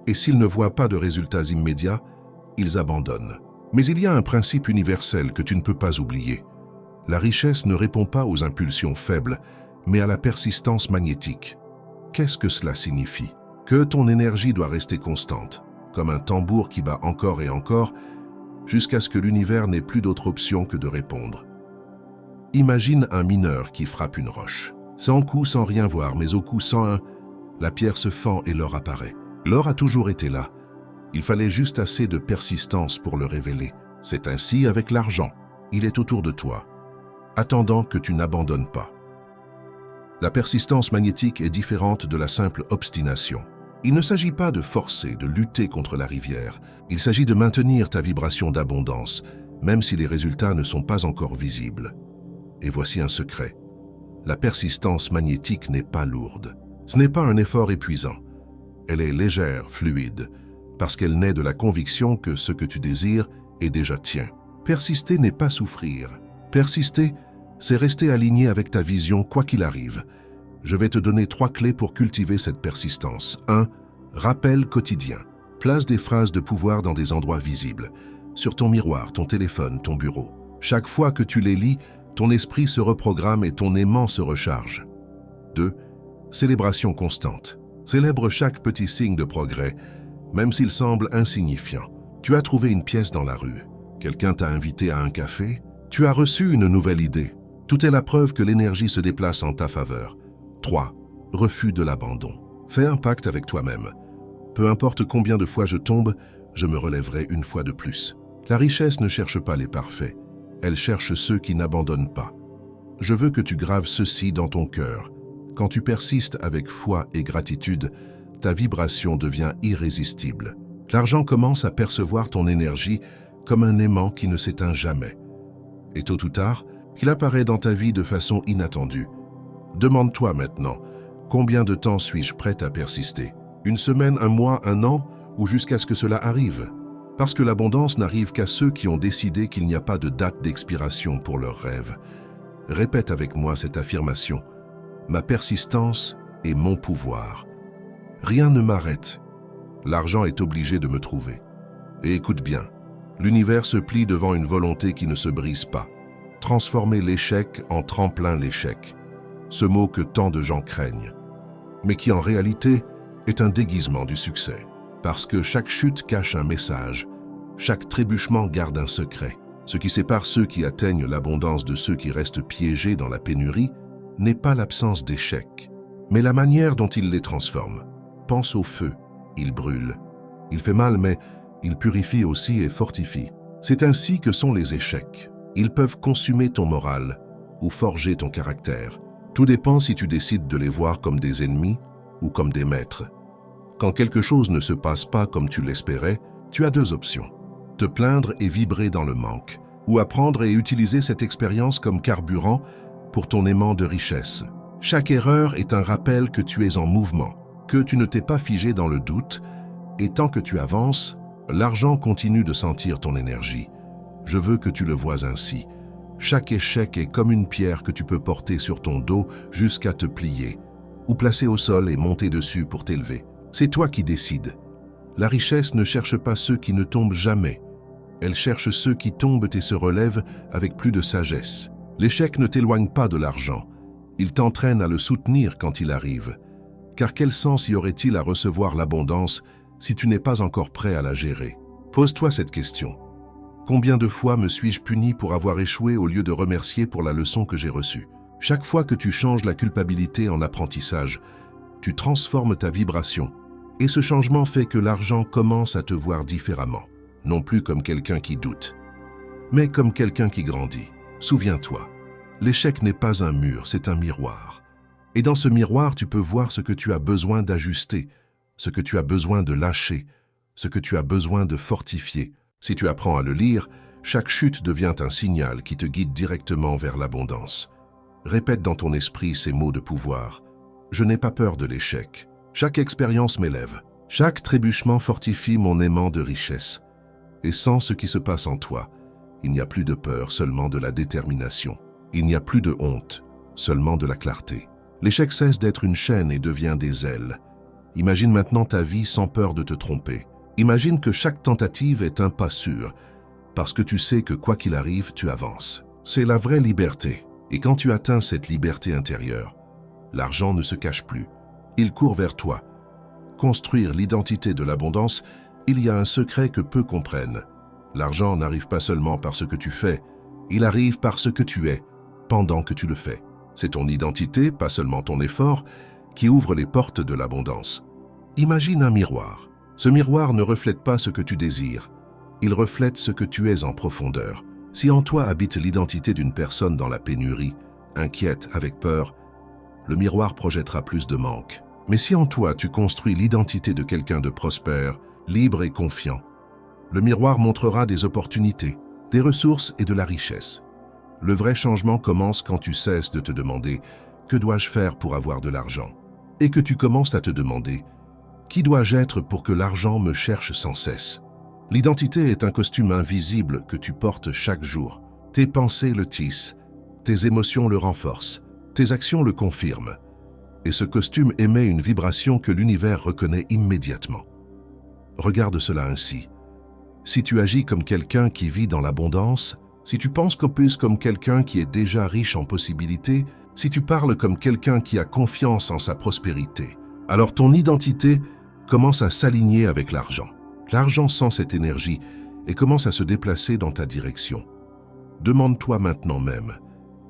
et s'ils ne voient pas de résultats immédiats, ils abandonnent. Mais il y a un principe universel que tu ne peux pas oublier. La richesse ne répond pas aux impulsions faibles, mais à la persistance magnétique. Qu'est-ce que cela signifie? Que ton énergie doit rester constante, comme un tambour qui bat encore et encore, jusqu'à ce que l'univers n'ait plus d'autre option que de répondre. Imagine un mineur qui frappe une roche. Sans coup, sans rien voir, mais au coup 101, la pierre se fend et l'or apparaît. L'or a toujours été là. Il fallait juste assez de persistance pour le révéler. C'est ainsi avec l'argent. Il est autour de toi, attendant que tu n'abandonnes pas. La persistance magnétique est différente de la simple obstination. Il ne s'agit pas de forcer, de lutter contre la rivière. Il s'agit de maintenir ta vibration d'abondance, même si les résultats ne sont pas encore visibles. Et voici un secret. La persistance magnétique n'est pas lourde. Ce n'est pas un effort épuisant. Elle est légère, fluide, parce qu'elle naît de la conviction que ce que tu désires est déjà tien. Persister n'est pas souffrir. Persister, c'est rester aligné avec ta vision quoi qu'il arrive. Je vais te donner 3 clés pour cultiver cette persistance. 1. Rappel quotidien. Place des phrases de pouvoir dans des endroits visibles. Sur ton miroir, ton téléphone, ton bureau. Chaque fois que tu les lis, ton esprit se reprogramme et ton aimant se recharge. 2. Célébration constante. Célèbre chaque petit signe de progrès, même s'il semble insignifiant. Tu as trouvé une pièce dans la rue. Quelqu'un t'a invité à un café. Tu as reçu une nouvelle idée. Tout est la preuve que l'énergie se déplace en ta faveur. 3. Refus de l'abandon. Fais un pacte avec toi-même. Peu importe combien de fois je tombe, je me relèverai une fois de plus. La richesse ne cherche pas les parfaits. Elle cherche ceux qui n'abandonnent pas. Je veux que tu graves ceci dans ton cœur. Quand tu persistes avec foi et gratitude, ta vibration devient irrésistible. L'argent commence à percevoir ton énergie comme un aimant qui ne s'éteint jamais. Et tôt ou tard, il apparaît dans ta vie de façon inattendue. Demande-toi maintenant, combien de temps suis-je prête à persister? Une semaine, un mois, un an, ou jusqu'à ce que cela arrive? Parce que l'abondance n'arrive qu'à ceux qui ont décidé qu'il n'y a pas de date d'expiration pour leurs rêves. Répète avec moi cette affirmation. Ma persistance est mon pouvoir. Rien ne m'arrête. L'argent est obligé de me trouver. Et écoute bien, l'univers se plie devant une volonté qui ne se brise pas. Transformer l'échec en tremplin l'échec. Ce mot que tant de gens craignent, mais qui en réalité est un déguisement du succès. Parce que chaque chute cache un message, chaque trébuchement garde un secret. Ce qui sépare ceux qui atteignent l'abondance de ceux qui restent piégés dans la pénurie n'est pas l'absence d'échecs, mais la manière dont ils les transforment. Pense au feu, il brûle. Il fait mal, mais Ils purifient aussi et fortifient. C'est ainsi que sont les échecs. Ils peuvent consumer ton moral ou forger ton caractère. Tout dépend si tu décides de les voir comme des ennemis ou comme des maîtres. Quand quelque chose ne se passe pas comme tu l'espérais, tu as deux options. Te plaindre et vibrer dans le manque, ou apprendre et utiliser cette expérience comme carburant pour ton aimant de richesse. Chaque erreur est un rappel que tu es en mouvement, que tu ne t'es pas figé dans le doute, et tant que tu avances, l'argent continue de sentir ton énergie. Je veux que tu le vois ainsi. Chaque échec est comme une pierre que tu peux porter sur ton dos jusqu'à te plier, ou placer au sol et monter dessus pour t'élever. C'est toi qui décides. La richesse ne cherche pas ceux qui ne tombent jamais. Elle cherche ceux qui tombent et se relèvent avec plus de sagesse. L'échec ne t'éloigne pas de l'argent. Il t'entraîne à le soutenir quand il arrive. Car quel sens y aurait-il à recevoir l'abondance si tu n'es pas encore prêt à la gérer? Pose-toi cette question. Combien de fois me suis-je puni pour avoir échoué au lieu de remercier pour la leçon que j'ai reçue? Chaque fois que tu changes la culpabilité en apprentissage, tu transformes ta vibration. Et ce changement fait que l'argent commence à te voir différemment. Non plus comme quelqu'un qui doute, mais comme quelqu'un qui grandit. Souviens-toi, l'échec n'est pas un mur, c'est un miroir. Et dans ce miroir, tu peux voir ce que tu as besoin d'ajuster, ce que tu as besoin de lâcher, ce que tu as besoin de fortifier. Si tu apprends à le lire, chaque chute devient un signal qui te guide directement vers l'abondance. Répète dans ton esprit ces mots de pouvoir. Je n'ai pas peur de l'échec. Chaque expérience m'élève. Chaque trébuchement fortifie mon aimant de richesse. Et sans ce qui se passe en toi, il n'y a plus de peur, seulement de la détermination. Il n'y a plus de honte, seulement de la clarté. L'échec cesse d'être une chaîne et devient des ailes. Imagine maintenant ta vie sans peur de te tromper. Imagine que chaque tentative est un pas sûr, parce que tu sais que quoi qu'il arrive, tu avances. C'est la vraie liberté. Et quand tu atteins cette liberté intérieure, l'argent ne se cache plus. Il court vers toi. Construire l'identité de l'abondance, il y a un secret que peu comprennent. L'argent n'arrive pas seulement par ce que tu fais, il arrive par ce que tu es, pendant que tu le fais. C'est ton identité, pas seulement ton effort, qui ouvre les portes de l'abondance. Imagine un miroir. Ce miroir ne reflète pas ce que tu désires, il reflète ce que tu es en profondeur. Si en toi habite l'identité d'une personne dans la pénurie, inquiète, avec peur, le miroir projettera plus de manque. Mais si en toi tu construis l'identité de quelqu'un de prospère, libre et confiant, le miroir montrera des opportunités, des ressources et de la richesse. Le vrai changement commence quand tu cesses de te demander « Que dois-je faire pour avoir de l'argent ?» et que tu commences à te demander « Qui dois-je être pour que l'argent me cherche sans cesse ?» L'identité est un costume invisible que tu portes chaque jour. Tes pensées le tissent, tes émotions le renforcent, tes actions le confirment. Et ce costume émet une vibration que l'univers reconnaît immédiatement. Regarde cela ainsi. Si tu agis comme quelqu'un qui vit dans l'abondance, si tu penses qu'opus comme quelqu'un qui est déjà riche en possibilités, si tu parles comme quelqu'un qui a confiance en sa prospérité, alors ton identité commence à s'aligner avec l'argent. L'argent sent cette énergie et commence à se déplacer dans ta direction. Demande-toi maintenant même,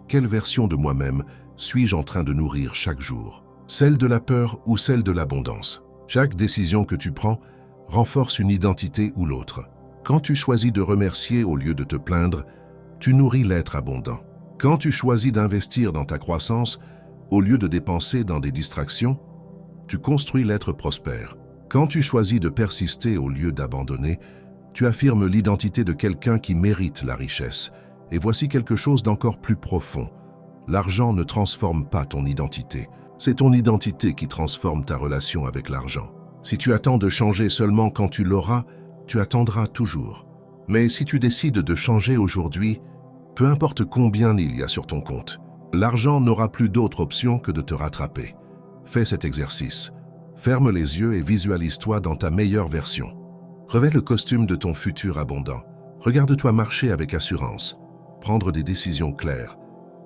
quelle version de moi-même suis-je en train de nourrir chaque jour? Celle de la peur ou celle de l'abondance? Chaque décision que tu prends renforce une identité ou l'autre. Quand tu choisis de remercier au lieu de te plaindre, tu nourris l'être abondant. Quand tu choisis d'investir dans ta croissance, au lieu de dépenser dans des distractions, tu construis l'être prospère. Quand tu choisis de persister au lieu d'abandonner, tu affirmes l'identité de quelqu'un qui mérite la richesse. Et voici quelque chose d'encore plus profond. L'argent ne transforme pas ton identité. C'est ton identité qui transforme ta relation avec l'argent. Si tu attends de changer seulement quand tu l'auras, tu attendras toujours. Mais si tu décides de changer aujourd'hui, peu importe combien il y a sur ton compte, l'argent n'aura plus d'autre option que de te rattraper. Fais cet exercice. Ferme les yeux et visualise-toi dans ta meilleure version. Revêt le costume de ton futur abondant. Regarde-toi marcher avec assurance, prendre des décisions claires,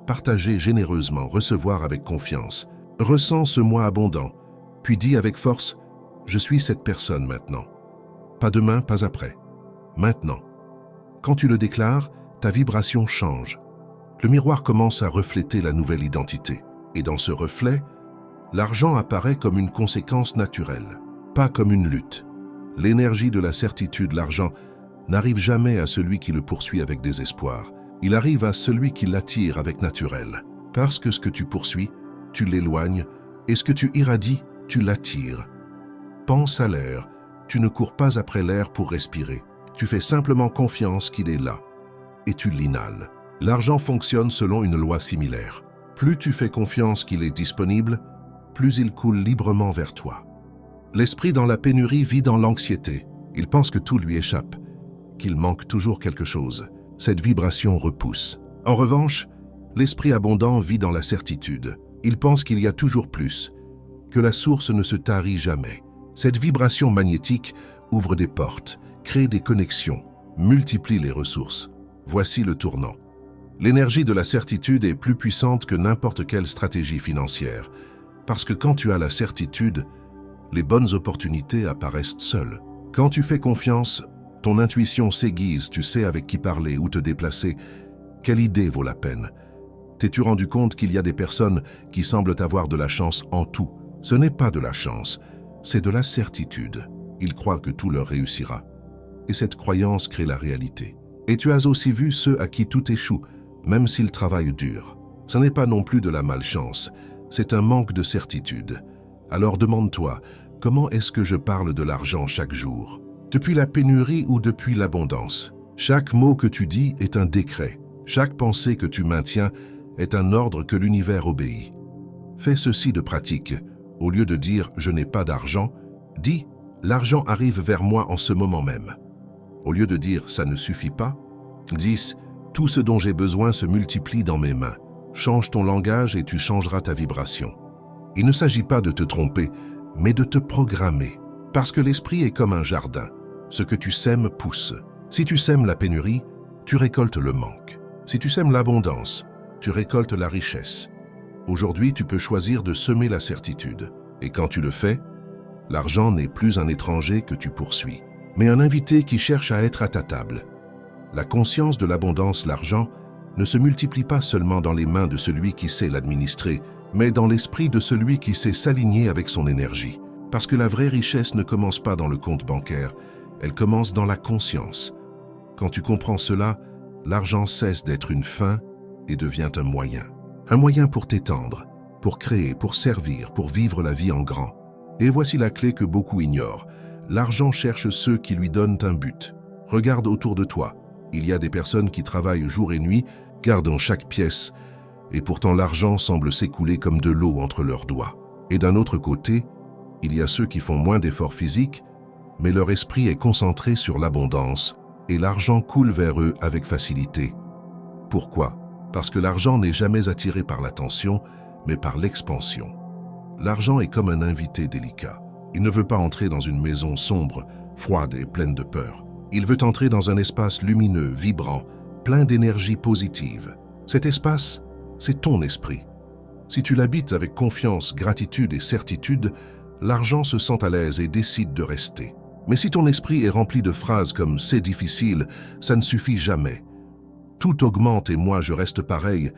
partager généreusement, recevoir avec confiance. Ressens ce moi abondant, puis dis avec force « Je suis cette personne maintenant ». Pas demain, pas après. Maintenant. Quand tu le déclares, ta vibration change. Le miroir commence à refléter la nouvelle identité. Et dans ce reflet, l'argent apparaît comme une conséquence naturelle, pas comme une lutte. L'énergie de la certitude, l'argent, n'arrive jamais à celui qui le poursuit avec désespoir. Il arrive à celui qui l'attire avec naturel. Parce que ce que tu poursuis, tu l'éloignes, et ce que tu irradies, tu l'attires. Pense à l'air. Tu ne cours pas après l'air pour respirer. Tu fais simplement confiance qu'il est là, et tu l'inhales. L'argent fonctionne selon une loi similaire. Plus tu fais confiance qu'il est disponible, plus il coule librement vers toi. L'esprit dans la pénurie vit dans l'anxiété. Il pense que tout lui échappe, qu'il manque toujours quelque chose. Cette vibration repousse. En revanche, l'esprit abondant vit dans la certitude. Il pense qu'il y a toujours plus, que la source ne se tarit jamais. Cette vibration magnétique ouvre des portes, crée des connexions, multiplie les ressources. Voici le tournant. L'énergie de la certitude est plus puissante que n'importe quelle stratégie financière, parce que quand tu as la certitude, les bonnes opportunités apparaissent seules. Quand tu fais confiance, ton intuition s'aiguise, tu sais avec qui parler, où te déplacer. Quelle idée vaut la peine? T'es-tu rendu compte qu'il y a des personnes qui semblent avoir de la chance en tout? Ce n'est pas de la chance, c'est de la certitude. Ils croient que tout leur réussira. Et cette croyance crée la réalité. Et tu as aussi vu ceux à qui tout échoue, même s'ils travaillent dur. Ce n'est pas non plus de la malchance, c'est un manque de certitude. Alors demande-toi, comment est-ce que je parle de l'argent chaque jour? Depuis la pénurie ou depuis l'abondance? Chaque mot que tu dis est un décret. Chaque pensée que tu maintiens est un ordre que l'univers obéit. Fais ceci de pratique. Au lieu de dire « je n'ai pas d'argent », dis « l'argent arrive vers moi en ce moment même ». Au lieu de dire « ça ne suffit pas », dis « tout ce dont j'ai besoin se multiplie dans mes mains ». Change ton langage et tu changeras ta vibration. Il ne s'agit pas de te tromper, mais de te programmer. Parce que l'esprit est comme un jardin. Ce que tu sèmes pousse. Si tu sèmes la pénurie, tu récoltes le manque. Si tu sèmes l'abondance, tu récoltes la richesse. Aujourd'hui, tu peux choisir de semer la certitude. Et quand tu le fais, l'argent n'est plus un étranger que tu poursuis, mais un invité qui cherche à être à ta table. La conscience de l'abondance, l'argent, ne se multiplie pas seulement dans les mains de celui qui sait l'administrer, mais dans l'esprit de celui qui sait s'aligner avec son énergie. Parce que la vraie richesse ne commence pas dans le compte bancaire, elle commence dans la conscience. Quand tu comprends cela, l'argent cesse d'être une fin et devient un moyen. Un moyen pour t'étendre, pour créer, pour servir, pour vivre la vie en grand. Et voici la clé que beaucoup ignorent. L'argent cherche ceux qui lui donnent un but. Regarde autour de toi. Il y a des personnes qui travaillent jour et nuit, gardant chaque pièce, et pourtant l'argent semble s'écouler comme de l'eau entre leurs doigts. Et d'un autre côté, il y a ceux qui font moins d'efforts physiques, mais leur esprit est concentré sur l'abondance, et l'argent coule vers eux avec facilité. Pourquoi? Parce que l'argent n'est jamais attiré par l'attention, mais par l'expansion. L'argent est comme un invité délicat. Il ne veut pas entrer dans une maison sombre, froide et pleine de peur. Il veut entrer dans un espace lumineux, vibrant, plein d'énergie positive. Cet espace, c'est ton esprit. Si tu l'habites avec confiance, gratitude et certitude, l'argent se sent à l'aise et décide de rester. Mais si ton esprit est rempli de phrases comme « c'est difficile »,« ça ne suffit jamais »,« tout augmente et moi je reste pareil »,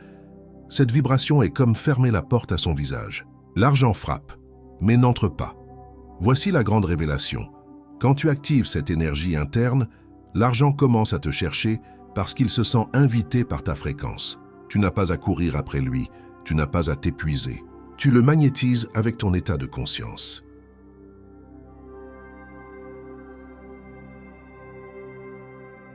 cette vibration est comme fermer la porte à son visage. L'argent frappe, mais n'entre pas. Voici la grande révélation. Quand tu actives cette énergie interne, l'argent commence à te chercher parce qu'il se sent invité par ta fréquence. Tu n'as pas à courir après lui, tu n'as pas à t'épuiser. Tu le magnétises avec ton état de conscience.